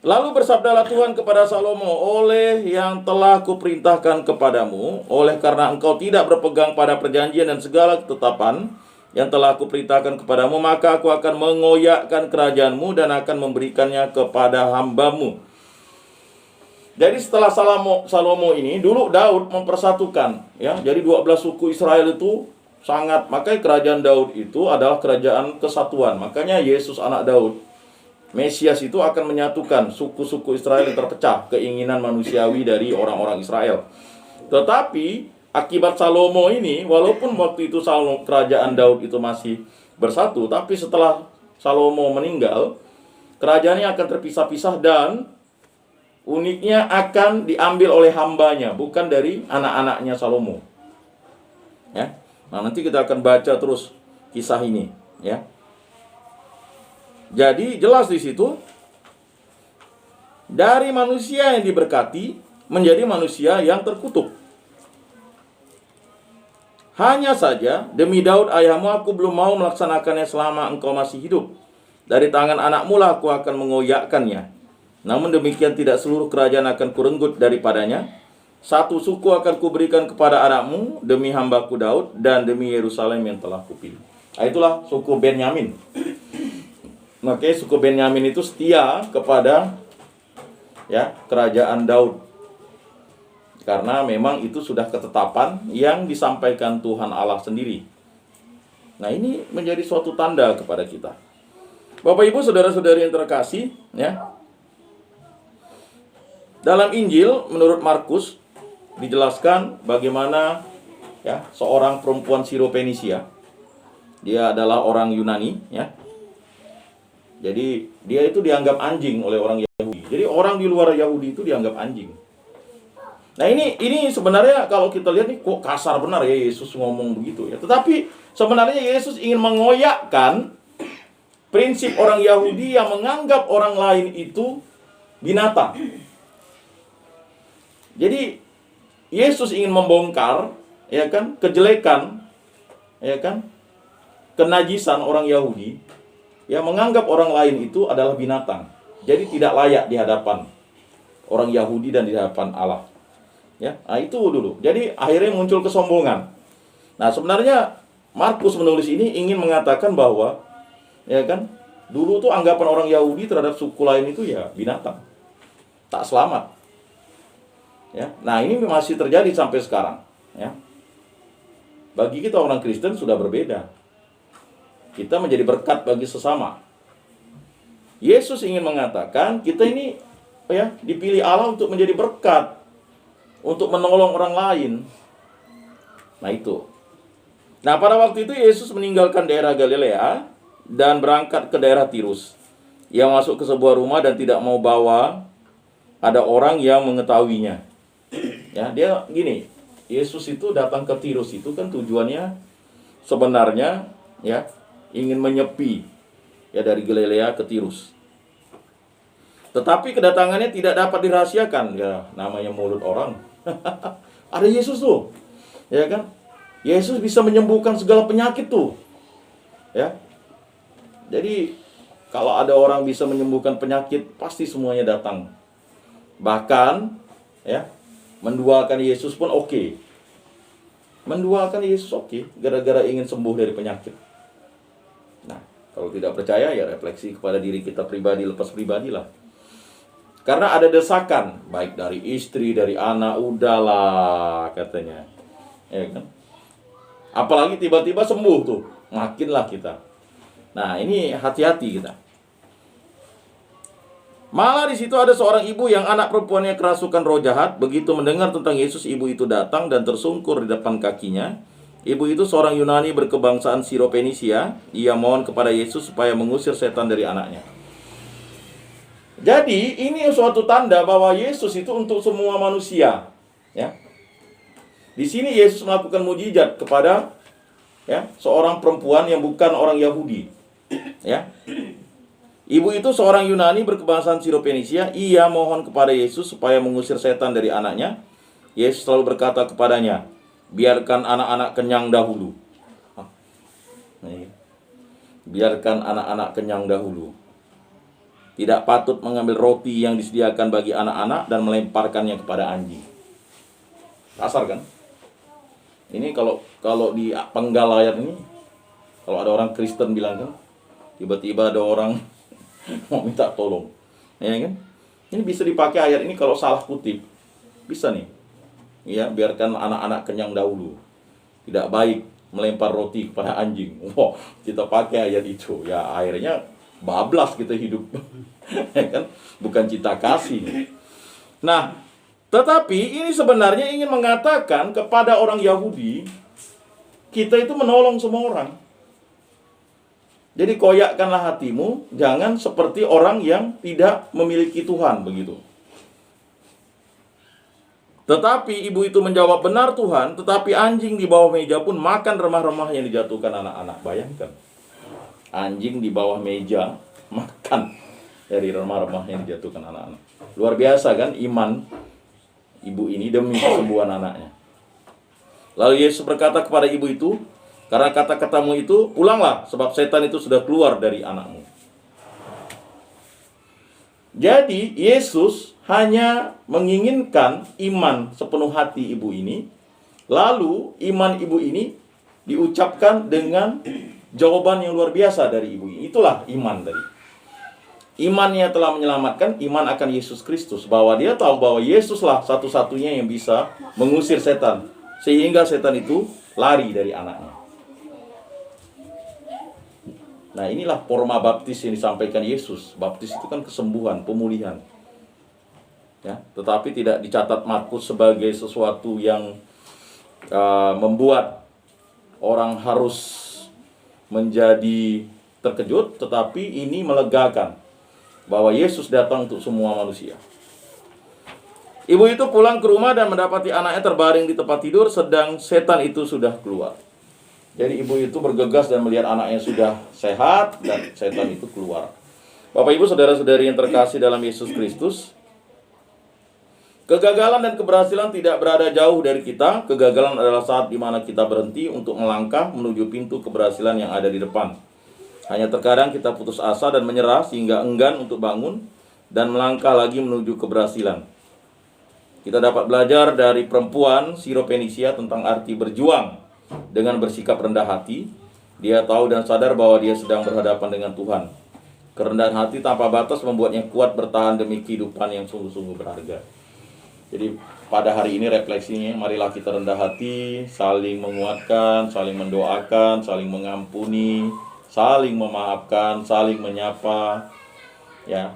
lalu bersabdalah Tuhan kepada Salomo, oleh yang telah kuperintahkan kepadamu, oleh karena engkau tidak berpegang pada perjanjian dan segala ketetapan yang telah kuperintahkan kepadamu, maka aku akan mengoyakkan kerajaanmu dan akan memberikannya kepada hambamu. Jadi setelah Salomo ini, dulu Daud mempersatukan, ya. Jadi 12 suku Israel itu sangat, makanya kerajaan Daud itu adalah kerajaan kesatuan. Makanya Yesus anak Daud, Mesias itu akan menyatukan suku-suku Israel yang terpecah, keinginan manusiawi dari orang-orang Israel. Tetapi akibat Salomo ini, walaupun waktu itu kerajaan Daud itu masih bersatu, tapi setelah Salomo meninggal, kerajaannya akan terpisah-pisah dan uniknya akan diambil oleh hambanya, bukan dari anak-anaknya Salomo. Ya. Nah, nanti kita akan baca terus kisah ini, ya. Jadi jelas di situ dari manusia yang diberkati menjadi manusia yang terkutuk. Hanya saja demi Daud ayahmu aku belum mau melaksanakannya selama engkau masih hidup. Dari tangan anakmu lah aku akan mengoyakkannya. Namun demikian tidak seluruh kerajaan akan kurenggut daripadanya. 1 suku akan kuberikan kepada anakmu demi hambaku Daud dan demi Yerusalem yang telah kupilih. Nah, itulah suku Benyamin. Makanya suku Benyamin itu setia kepada ya kerajaan Daud. Karena memang itu sudah ketetapan yang disampaikan Tuhan Allah sendiri. Nah, ini menjadi suatu tanda kepada kita. Bapak Ibu saudara-saudari yang terkasih, ya. Dalam Injil menurut Markus dijelaskan bagaimana ya seorang perempuan Sirophenisia. Dia adalah orang Yunani, ya. Jadi dia itu dianggap anjing oleh orang Yahudi. Jadi orang di luar Yahudi itu dianggap anjing. Nah, ini sebenarnya kalau kita lihat nih kok kasar benar ya Yesus ngomong begitu ya. Tetapi sebenarnya Yesus ingin mengoyakkan prinsip orang Yahudi yang menganggap orang lain itu binatang. Jadi Yesus ingin membongkar ya kan kejelekan ya kan kenajisan orang Yahudi yang menganggap orang lain itu adalah binatang. Jadi tidak layak di hadapan orang Yahudi dan di hadapan Allah. Ya, nah itu dulu. Jadi akhirnya muncul kesombongan. Nah, sebenarnya Markus menulis ini ingin mengatakan bahwa ya kan dulu tuh anggapan orang Yahudi terhadap suku lain itu ya binatang. Tak selamat. Ya. Nah, ini masih terjadi sampai sekarang, ya. Bagi kita orang Kristen sudah berbeda. Kita menjadi berkat bagi sesama. Yesus ingin mengatakan kita ini ya dipilih Allah untuk menjadi berkat, untuk menolong orang lain. Nah, itu. Nah, pada waktu itu Yesus meninggalkan daerah Galilea dan berangkat ke daerah Tirus. Ia masuk ke sebuah rumah dan tidak mau bawa ada orang yang mengetahuinya. Ya, dia gini, Yesus itu datang ke Tirus itu kan tujuannya sebenarnya ya ingin menyepi ya dari Galilea ke Tirus. Tetapi kedatangannya tidak dapat dirahasiakan, ya namanya mulut orang. Ada Yesus tuh, ya kan? Yesus bisa menyembuhkan segala penyakit tuh, ya. Jadi kalau ada orang bisa menyembuhkan penyakit, pasti semuanya datang. Bahkan, ya, menduakan Yesus pun oke. Menduakan Yesus oke, gara-gara ingin sembuh dari penyakit. Nah, kalau tidak percaya ya refleksi kepada diri kita pribadi, lepas pribadilah. Karena ada desakan, baik dari istri, dari anak, udahlah katanya. Ya kan? Apalagi tiba-tiba sembuh tuh, makinlah kita. Nah, ini hati-hati kita. Malah di situ ada seorang ibu yang anak perempuannya kerasukan roh jahat. Begitu mendengar tentang Yesus, ibu itu datang dan tersungkur di depan kakinya. Ibu itu seorang Yunani berkebangsaan Siropenisia. Ia mohon kepada Yesus supaya mengusir setan dari anaknya. Jadi ini suatu tanda bahwa Yesus itu untuk semua manusia, ya. Di sini Yesus melakukan mujizat kepada ya seorang perempuan yang bukan orang Yahudi, ya. Ibu itu seorang Yunani berkebangsaan Siropenisia. Ia mohon kepada Yesus supaya mengusir setan dari anaknya. Yesus selalu berkata kepadanya, biarkan anak-anak kenyang dahulu. Biarkan anak-anak kenyang dahulu. Tidak patut mengambil roti yang disediakan bagi anak-anak dan melemparkannya kepada anjing. Kasar kan? Ini kalau di penggal ayat ini, kalau ada orang Kristen bilang kan, tiba-tiba ada orang mau minta tolong, ya kan? Ini bisa dipakai ayat ini kalau salah kutip, bisa nih. Ya, biarkan anak-anak kenyang dahulu. Tidak baik melempar roti kepada anjing. Wah, kita pakai ayat itu, ya akhirnya bablas kita hidup. Ya kan? Bukan cita kasih. Nah, tetapi ini sebenarnya ingin mengatakan kepada orang Yahudi, kita itu menolong semua orang. Jadi koyakkanlah hatimu, jangan seperti orang yang tidak memiliki Tuhan, begitu. Tetapi ibu itu menjawab, benar Tuhan, tetapi anjing di bawah meja pun makan remah-remah yang dijatuhkan anak-anak. Bayangkan, anjing di bawah meja makan dari remah-remah yang dijatuhkan anak-anak. Luar biasa kan iman ibu ini demi kesembuhan anaknya. Lalu Yesus berkata kepada ibu itu, karena kata-katamu itu, pulanglah, sebab setan itu sudah keluar dari anakmu. Jadi Yesus hanya menginginkan iman sepenuh hati ibu ini. Lalu iman ibu ini diucapkan dengan jawaban yang luar biasa dari ibu ini. Itulah iman tadi. Imannya telah menyelamatkan, iman akan Yesus Kristus. Bahwa dia tahu bahwa Yesuslah satu-satunya yang bisa mengusir setan. Sehingga setan itu lari dari anaknya. Nah, inilah forma baptis yang disampaikan Yesus. Baptis itu kan kesembuhan, pemulihan. Ya, tetapi tidak dicatat Markus sebagai sesuatu yang membuat orang harus menjadi terkejut, tetapi ini melegakan bahwa Yesus datang untuk semua manusia. Ibu itu pulang ke rumah dan mendapati anaknya terbaring di tempat tidur, sedang setan itu sudah keluar. Jadi ibu itu bergegas dan melihat anaknya sudah sehat dan setan itu keluar. Bapak Ibu saudara-saudari yang terkasih dalam Yesus Kristus, kegagalan dan keberhasilan tidak berada jauh dari kita. Kegagalan adalah saat di mana kita berhenti untuk melangkah menuju pintu keberhasilan yang ada di depan. Hanya terkadang kita putus asa dan menyerah sehingga enggan untuk bangun dan melangkah lagi menuju keberhasilan. Kita dapat belajar dari perempuan Siropenisia tentang arti berjuang dengan bersikap rendah hati. Dia tahu dan sadar bahwa dia sedang berhadapan dengan Tuhan. Kerendahan hati tanpa batas membuatnya kuat bertahan demi kehidupan yang sungguh-sungguh berharga. Jadi pada hari ini refleksinya, marilah kita rendah hati, saling menguatkan, saling mendoakan, saling mengampuni, saling memaafkan, saling menyapa, ya,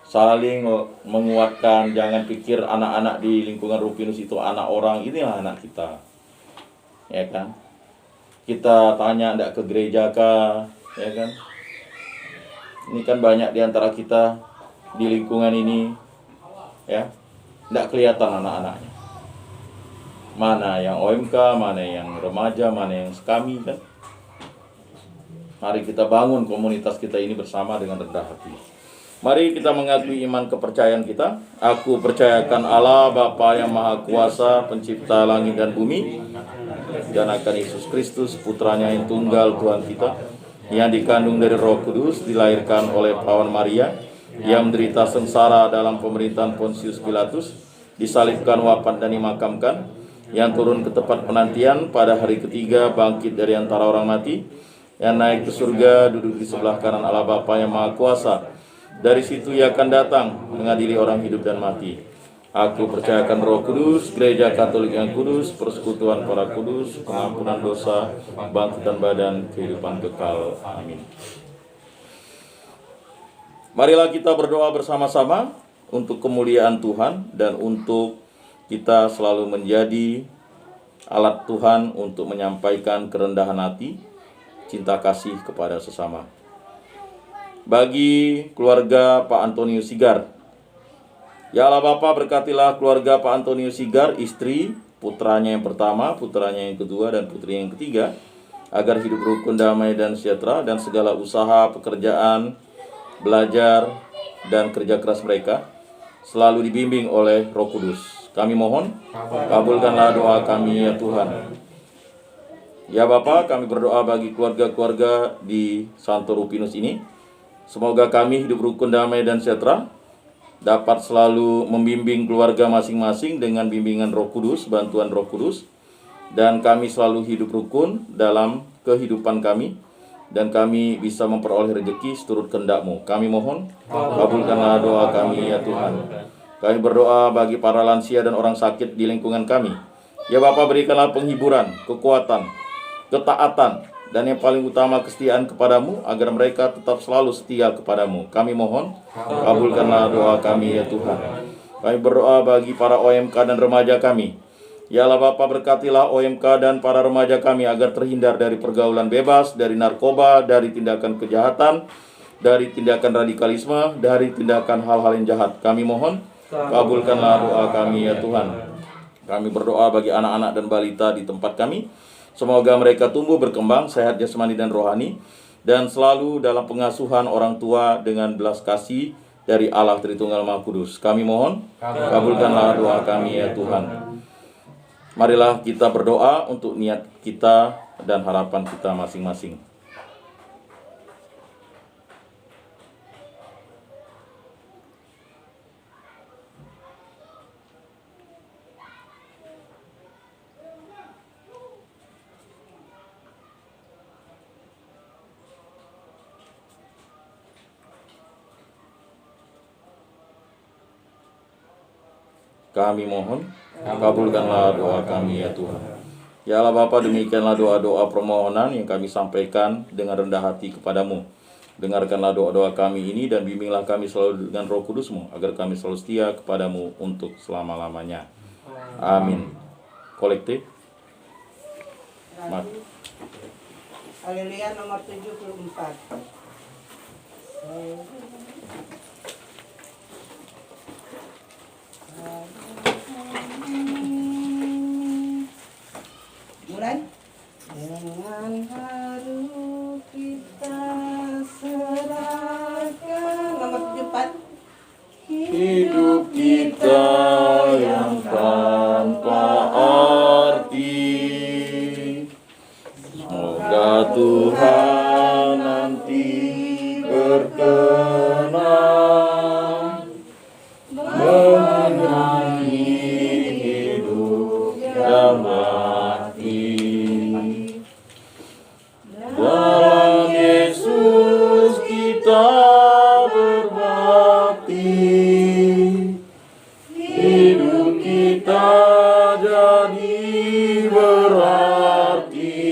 saling menguatkan. Jangan pikir anak-anak di lingkungan Rupinus itu anak orang, inilah anak kita, ya kan? Kita tanya enggak ke gereja kah, ya kan? Ini kan banyak di antara kita di lingkungan ini ya, tidak kelihatan anak-anaknya. Mana yang OMK, mana yang remaja, mana yang sekami kan. Mari kita bangun komunitas kita ini bersama dengan rendah hati. Mari kita mengakui iman kepercayaan kita. Aku percayakan Allah Bapa yang Maha Kuasa, pencipta langit dan bumi, dan akan Yesus Kristus, putranya yang tunggal Tuhan kita, yang dikandung dari Roh Kudus, dilahirkan oleh Perawan Maria, yang menderita sengsara dalam pemerintahan Pontius Pilatus, disalibkan, wafat dan dimakamkan, yang turun ke tempat penantian, pada hari ketiga bangkit dari antara orang mati, yang naik ke surga, duduk di sebelah kanan Allah Bapa yang Maha Kuasa. Dari situ ia akan datang mengadili orang hidup dan mati. Aku percayakan Roh Kudus, Gereja Katolik yang kudus, persekutuan para kudus, pengampunan dosa, bangkitan badan, kehidupan kekal. Amin. Marilah kita berdoa bersama-sama untuk kemuliaan Tuhan dan untuk kita selalu menjadi alat Tuhan untuk menyampaikan kerendahan hati, cinta kasih kepada sesama. Bagi keluarga Pak Antonius Sigar, ya Allah Bapa, berkatilah keluarga Pak Antonius Sigar, istri, putranya yang pertama, putranya yang kedua, dan putrinya yang ketiga, agar hidup rukun, damai, dan sejahtera, dan segala usaha, pekerjaan, belajar, dan kerja keras mereka selalu dibimbing oleh Roh Kudus. Kami mohon, kabulkanlah doa kami ya Tuhan. Ya Bapa, kami berdoa bagi keluarga-keluarga di Santo Rupinus ini. Semoga kami hidup rukun, damai, dan sejahtera, dapat selalu membimbing keluarga masing-masing dengan bimbingan Roh Kudus, bantuan Roh Kudus, dan kami selalu hidup rukun dalam kehidupan kami, dan kami bisa memperoleh rezeki seturut kehendak-Mu. Kami mohon, kabulkanlah doa kami ya Tuhan. Kami berdoa bagi para lansia dan orang sakit di lingkungan kami. Ya Bapa, berikanlah penghiburan, kekuatan, ketaatan, dan yang paling utama kesetiaan kepada-Mu, agar mereka tetap selalu setia kepada-Mu. Kami mohon, kabulkanlah doa kami ya Tuhan. Kami berdoa bagi para OMK dan remaja kami. Ya Allah Bapa, berkatilah OMK dan para remaja kami agar terhindar dari pergaulan bebas, dari narkoba, dari tindakan kejahatan, dari tindakan radikalisme, dari tindakan hal-hal yang jahat. Kami mohon, kabulkanlah doa kami ya Tuhan. Kami berdoa bagi anak-anak dan balita di tempat kami. Semoga mereka tumbuh berkembang, sehat jasmani dan rohani, dan selalu dalam pengasuhan orang tua dengan belas kasih dari Allah Tritunggal Maha Kudus. Kami mohon, kabulkanlah doa kami ya Tuhan. Marilah kita berdoa untuk niat kita dan harapan kita masing-masing. Kami mohon, kabulkanlah doa kami ya Tuhan. Ya Allah Bapa, demikianlah doa-doa permohonan yang kami sampaikan dengan rendah hati kepadamu. Dengarkanlah doa-doa kami ini dan bimbinglah kami selalu dengan Roh Kudus-Mu, agar kami selalu setia kepadamu untuk selama-lamanya. Amin. Kolektif. Haleluya nomor 74. Mulai. Dengan haru kita serahkan. Nomor 74. Hidup kita yang tanpa arti, semoga Tuhan nanti berkenan mengenai hidup dan mati. Dalam Yesus kita berbakti, hidup kita jadi berarti.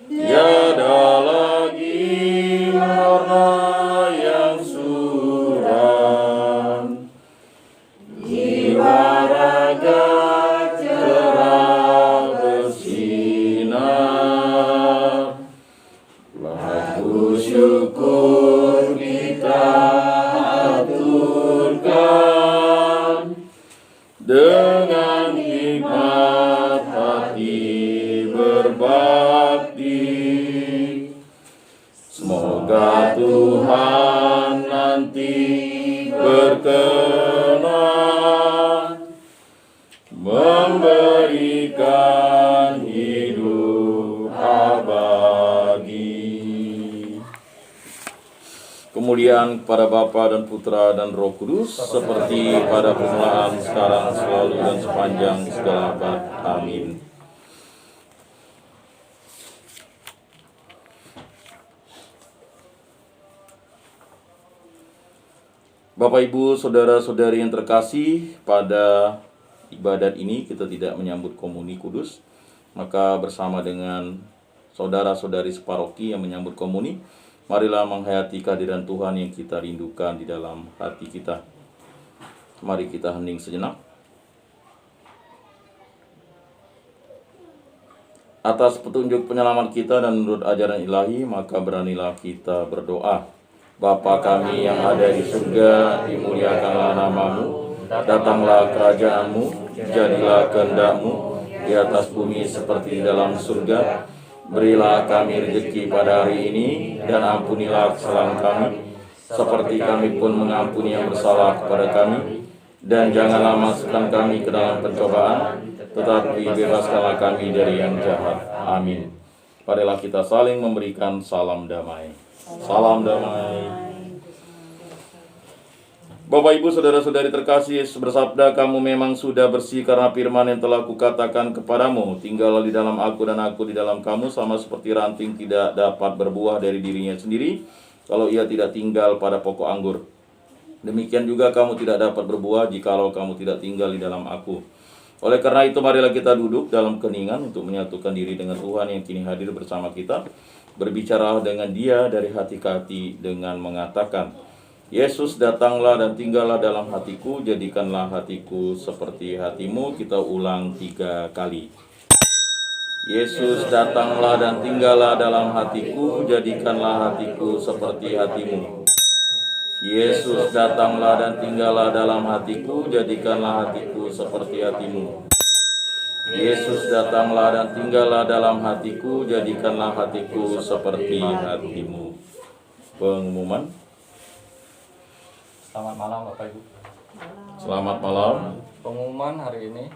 Tiada lagi warna Semoga Tuhan nanti berkenan memberikan hidup abadi. Kemuliaan kepada Bapa dan Putra dan Roh Kudus, seperti pada permulaan, sekarang, selalu, dan sepanjang segala abad. Amin. Bapak, Ibu, Saudara-saudari yang terkasih, pada ibadat ini kita tidak menyambut komuni kudus, maka bersama dengan saudara-saudari separoki yang menyambut komuni, marilah menghayati kehadiran Tuhan yang kita rindukan di dalam hati kita. Mari kita hening sejenak. Atas petunjuk penyelamat kita dan menurut ajaran ilahi, maka beranilah kita berdoa. Bapa kami yang ada di surga, dimuliakanlah namamu, datanglah kerajaanmu, jadilah kehendak-mu di atas bumi seperti di dalam surga. Berilah kami rezeki pada hari ini, dan ampunilah kesalahan kami, seperti kami pun mengampuni yang bersalah kepada kami. Dan janganlah masukkan kami ke dalam pencobaan, tetapi bebaskanlah kami dari yang jahat. Amin. Marilah kita saling memberikan salam damai. Salam damai. Bapak, Ibu, Saudara-saudari terkasih, bersabda, kamu memang sudah bersih karena firman yang telah kukatakan kepadamu. Tinggallah di dalam aku dan aku di dalam kamu, sama seperti ranting tidak dapat berbuah dari dirinya sendiri kalau ia tidak tinggal pada pokok anggur. Demikian juga kamu tidak dapat berbuah jikalau kamu tidak tinggal di dalam aku. Oleh karena itu, marilah kita duduk dalam keningan untuk menyatukan diri dengan Tuhan yang kini hadir bersama kita. Berbicara dengan Dia dari hati ke hati dengan mengatakan, Yesus, datanglah dan tinggallah dalam hatiku, jadikanlah hatiku seperti hatimu. Kita ulang 3 kali. Yesus, datanglah dan tinggallah dalam hatiku, jadikanlah hatiku seperti hatimu. Yesus, datanglah dan tinggallah dalam hatiku, jadikanlah hatiku seperti hatimu. Yesus, datanglah dan tinggallah dalam hatiku, jadikanlah hatiku seperti hatimu. Pengumuman. Selamat malam Bapak Ibu. Selamat malam. Pengumuman hari ini,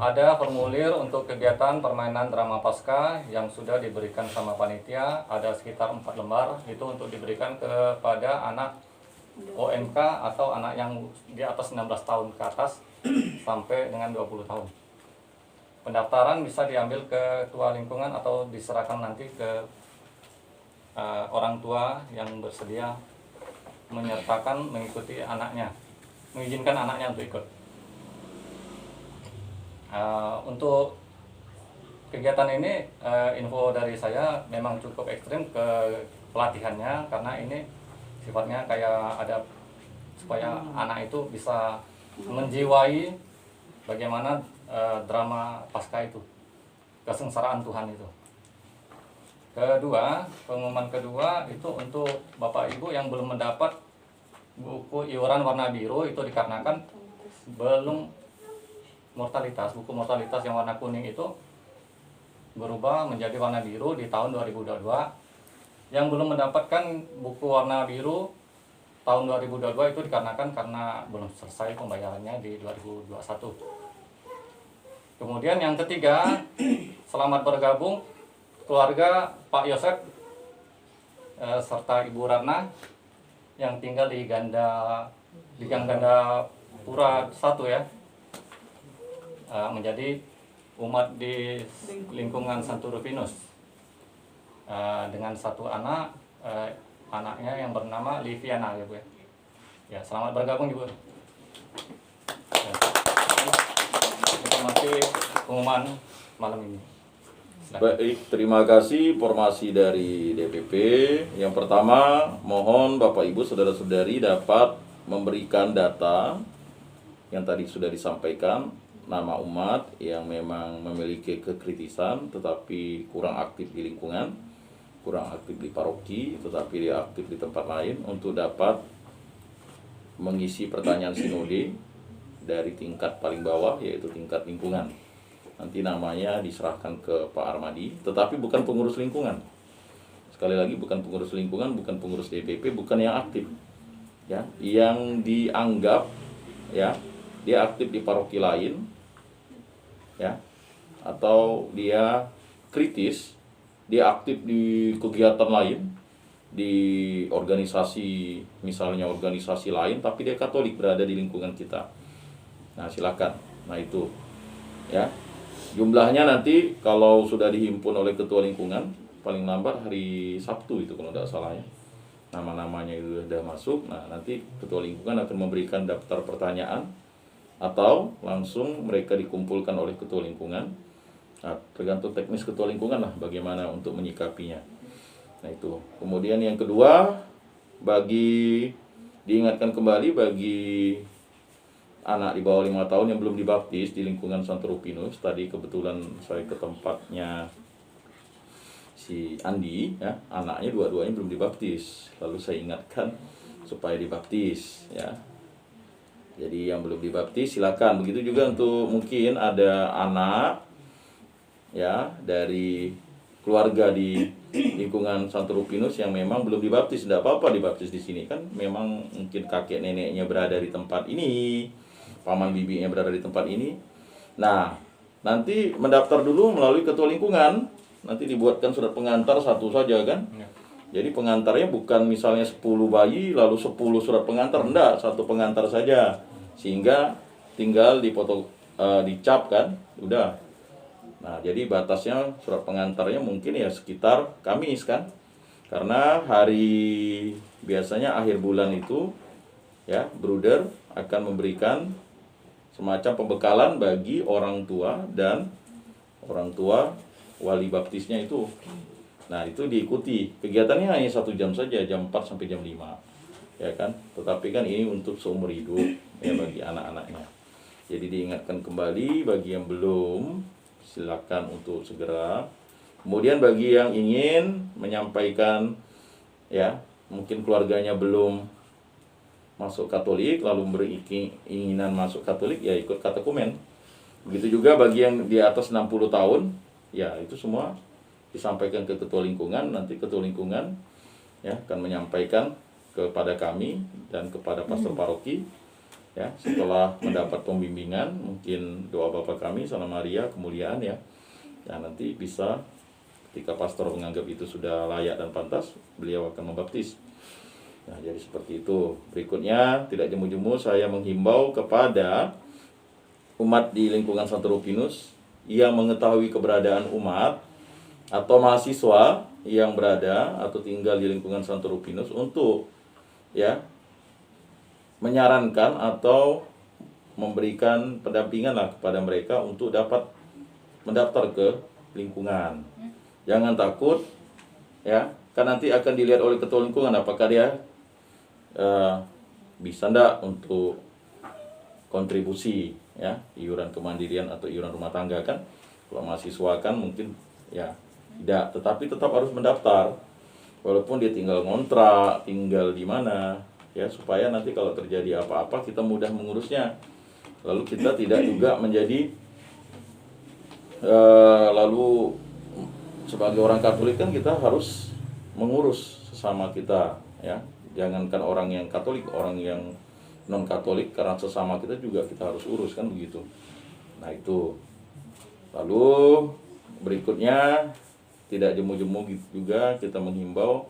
ada formulir untuk kegiatan permainan drama Paskah yang sudah diberikan sama panitia. Ada sekitar 4 lembar, itu untuk diberikan kepada anak OMK atau anak yang di atas 16 tahun ke atas sampai dengan 20 tahun. Pendaftaran bisa diambil ke ketua lingkungan atau diserahkan nanti ke orang tua yang bersedia menyertakan mengikuti anaknya, mengizinkan anaknya untuk ikut. Untuk kegiatan ini, info dari saya memang cukup ekstrim ke pelatihannya, karena ini sifatnya kayak ada supaya anak itu bisa menjiwai bagaimana drama Paskah itu, kesengsaraan Tuhan itu. Kedua, pengumuman kedua itu untuk Bapak Ibu yang belum mendapat buku iuran warna biru, itu dikarenakan belum mortalitas. Buku mortalitas yang warna kuning itu berubah menjadi warna biru di tahun 2022. Yang belum mendapatkan buku warna biru tahun 2022 itu dikarenakan karena belum selesai pembayarannya di 2021. Kemudian yang ketiga, selamat bergabung keluarga Pak Yosef serta Ibu Ratna yang tinggal di Gang Gandapura 1 ya, menjadi umat di lingkungan Santo Rufinus, dengan satu anak, anaknya yang bernama Liviana ya Bu ya. Ya, selamat bergabung Ibu. Ya. Informasi pengumuman malam ini. Baik, terima kasih informasi dari DPP. Yang pertama, mohon Bapak Ibu Saudara-saudari dapat memberikan data yang tadi sudah disampaikan, nama umat yang memang memiliki kekritisan tetapi kurang aktif di lingkungan, kurang aktif di paroki, tetapi dia aktif di tempat lain, untuk dapat mengisi pertanyaan sinode dari tingkat paling bawah, yaitu tingkat lingkungan. Nanti namanya diserahkan ke Pak Armadi, tetapi bukan pengurus lingkungan. Sekali lagi bukan pengurus lingkungan, bukan pengurus DPP, bukan yang aktif. Ya, yang dianggap ya dia aktif di paroki lain ya, atau dia kritis, dia aktif di kegiatan lain, di organisasi, misalnya organisasi lain, tapi dia Katolik berada di lingkungan kita. Nah, silakan. Nah, itu ya. Jumlahnya nanti kalau sudah dihimpun oleh ketua lingkungan, paling lambat hari Sabtu itu kalau tidak salah ya. Nama-namanya itu sudah masuk. Nah, nanti ketua lingkungan akan memberikan daftar pertanyaan atau langsung mereka dikumpulkan oleh ketua lingkungan. Nah, tergantung teknis ketua lingkungan lah bagaimana untuk menyikapinya. Nah, itu. Kemudian yang kedua, diingatkan kembali bagi anak di bawah 5 tahun yang belum dibaptis di lingkungan Santo Rupinus. Tadi kebetulan saya ke tempatnya si Andi ya, anaknya dua-duanya belum dibaptis. Lalu saya ingatkan supaya dibaptis ya. Jadi yang belum dibaptis silakan. Begitu juga untuk mungkin ada anak ya dari keluarga di lingkungan Santo Rupinus yang memang belum dibaptis, tidak apa-apa dibaptis di sini kan. Memang mungkin kakek neneknya berada di tempat ini, paman bibinya berada di tempat ini. Nah, nanti mendaftar dulu melalui ketua lingkungan. Nanti dibuatkan surat pengantar satu saja kan. Jadi pengantarnya bukan misalnya 10 bayi lalu 10 surat pengantar, enggak, satu pengantar saja. Sehingga tinggal dicap kan, udah. Nah, jadi batasnya surat pengantarnya mungkin ya sekitar Kamis kan. Karena hari biasanya akhir bulan itu ya, bruder akan memberikan semacam pembekalan bagi orang tua dan orang tua wali baptisnya itu. Nah, itu diikuti. Kegiatannya hanya 1 jam saja, jam 4 sampai jam 5. Ya kan? Tetapi kan ini untuk seumur hidup ya bagi anak-anaknya. Jadi diingatkan kembali bagi yang belum, silakan untuk segera. Kemudian bagi yang ingin menyampaikan ya, mungkin keluarganya belum masuk Katolik lalu keinginan masuk Katolik ya ikut katekumen. Begitu juga bagi yang di atas 60 tahun, ya itu semua disampaikan ke ketua lingkungan. Nanti ketua lingkungan ya akan menyampaikan kepada kami dan kepada pastor paroki ya, setelah mendapat pembimbingan, mungkin doa Bapa kami Salam Maria kemuliaan ya. Ya nanti bisa ketika pastor menganggap itu sudah layak dan pantas, beliau akan membaptis. Nah, jadi seperti itu. Berikutnya, tidak jemu-jemu saya menghimbau kepada umat di lingkungan Santo Rupinus yang mengetahui keberadaan umat atau mahasiswa yang berada atau tinggal di lingkungan Santo Rupinus untuk ya menyarankan atau memberikan pendampingan lah kepada mereka untuk dapat mendaftar ke lingkungan. Jangan takut ya, kan nanti akan dilihat oleh ketua lingkungan apakah dia bisa ndak untuk kontribusi ya, iuran kemandirian atau iuran rumah tangga kan. Kalau mahasiswa kan mungkin ya tidak, tetapi tetap harus mendaftar walaupun dia tinggal ngontrak, tinggal di mana ya, supaya nanti kalau terjadi apa-apa kita mudah mengurusnya. Lalu kita tidak juga menjadi lalu sebagai orang Katolik kan kita harus mengurus sesama kita ya. Jangankan orang yang Katolik, orang yang non Katolik, karena sesama kita juga kita harus urus kan begitu. Nah itu. Lalu berikutnya, tidak jemu-jemu juga kita menghimbau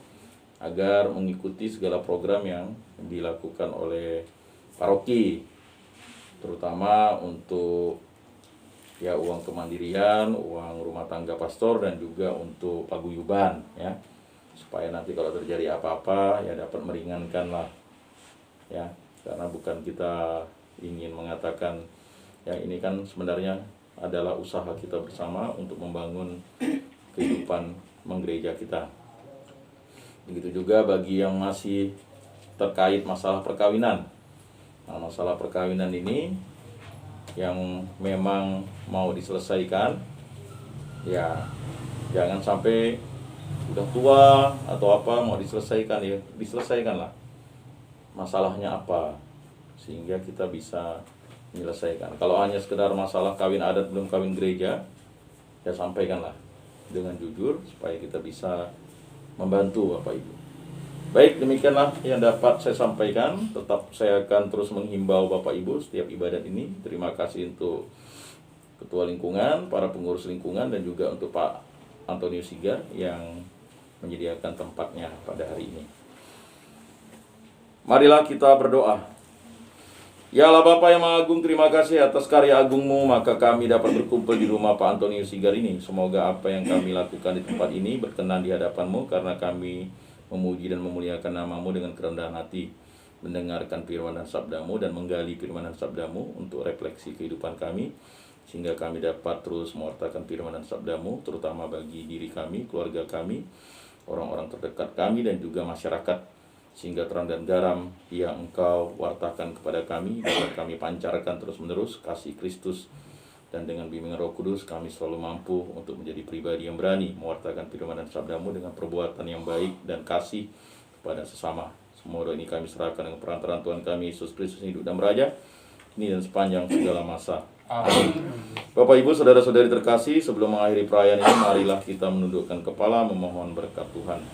agar mengikuti segala program yang dilakukan oleh paroki, terutama untuk ya uang kemandirian, uang rumah tangga pastor, dan juga untuk paguyuban ya, supaya nanti kalau terjadi apa-apa ya dapat meringankan lah ya. Karena bukan kita ingin mengatakan ya ini kan sebenarnya adalah usaha kita bersama untuk membangun kehidupan menggereja kita. Begitu juga bagi yang masih terkait masalah perkawinan. Nah, masalah perkawinan ini yang memang mau diselesaikan ya, jangan sampai udah tua atau apa mau diselesaikan ya, diselesaikanlah masalahnya apa sehingga kita bisa menyelesaikan. Kalau hanya sekedar masalah kawin adat belum kawin gereja ya sampaikanlah dengan jujur supaya kita bisa membantu Bapak Ibu. Baik, demikianlah yang dapat saya sampaikan. Tetap saya akan terus menghimbau Bapak Ibu setiap ibadat ini. Terima kasih untuk Ketua Lingkungan, para pengurus lingkungan, dan juga untuk Pak Antonius Sigar yang menyediakan tempatnya pada hari ini. Marilah kita berdoa. Ya Allah Bapa yang Maha Agung, terima kasih atas karya agungmu, maka kami dapat berkumpul di rumah Pak Antonius Sigar ini. Semoga apa yang kami lakukan di tempat ini berkenan di hadapan-Mu, karena kami memuji dan memuliakan nama-Mu dengan kerendahan hati, mendengarkan firman dan sabda-Mu dan menggali firman dan sabda-Mu untuk refleksi kehidupan kami, sehingga kami dapat terus mewartakan firman dan sabda-Mu, terutama bagi diri kami, keluarga kami, orang-orang terdekat kami, dan juga masyarakat, sehingga terang dan garam yang Engkau wartakan kepada kami dapat kami pancarkan terus-menerus kasih Kristus, dan dengan bimbingan Roh Kudus kami selalu mampu untuk menjadi pribadi yang berani mewartakan firman dan sabda-Mu dengan perbuatan yang baik dan kasih kepada sesama. Semua doa ini kami serahkan dengan perantaraan Tuhan kami Yesus Kristus hidup dan beraja, ini dan sepanjang segala masa. Amin. Bapak Ibu, saudara-saudari terkasih, sebelum mengakhiri perayaan ini, marilah kita menundukkan kepala memohon berkat Tuhan.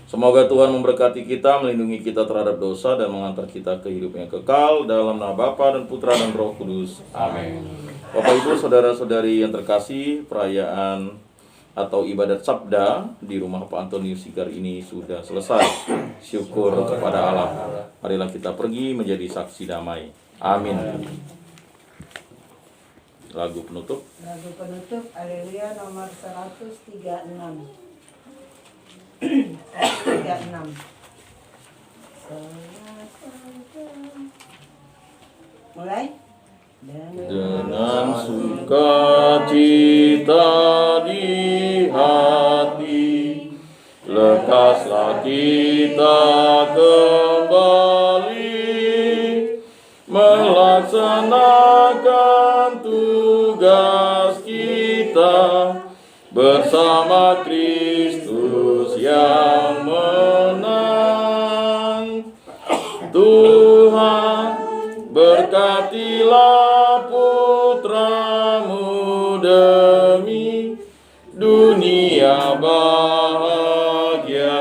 Semoga Tuhan memberkati kita, melindungi kita terhadap dosa, dan mengantar kita ke hidup yang kekal, dalam nama Bapa dan Putra dan Roh Kudus. Amin. Bapak Ibu, saudara-saudari yang terkasih, perayaan atau ibadat sabda di rumah Pak Antonius Sigar ini sudah selesai. Syukur kepada Allah. Marilah kita pergi menjadi saksi damai. Amin. Lagu penutup. Lagu penutup Haleluya nomor 136. 136. Mulai. Dengan sukacita di hati, lekaslah kita kembali melaksanakan tugas kita bersama Kristus yang menang. Tuhan, berkatilah putra-Mu demi dunia bahagia.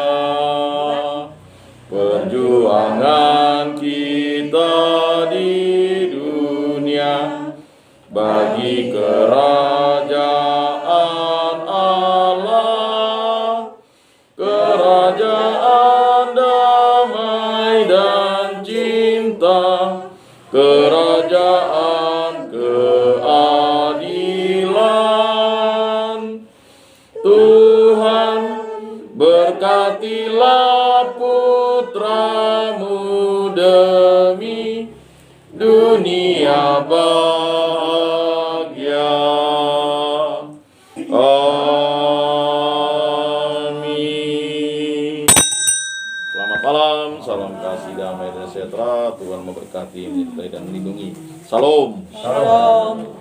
Perjuangan kita di dunia bagi kerajaan Allah, kerajaan damai dan cinta, kerajaan keadilan. Tuhan, berkatilah putra-Mu demi dunia bahagia. Amin. Selamat malam, salam kasih, damai dan sejahtera. Tuhan memberkati, menyertai dan melindungi. Salam. Shalom.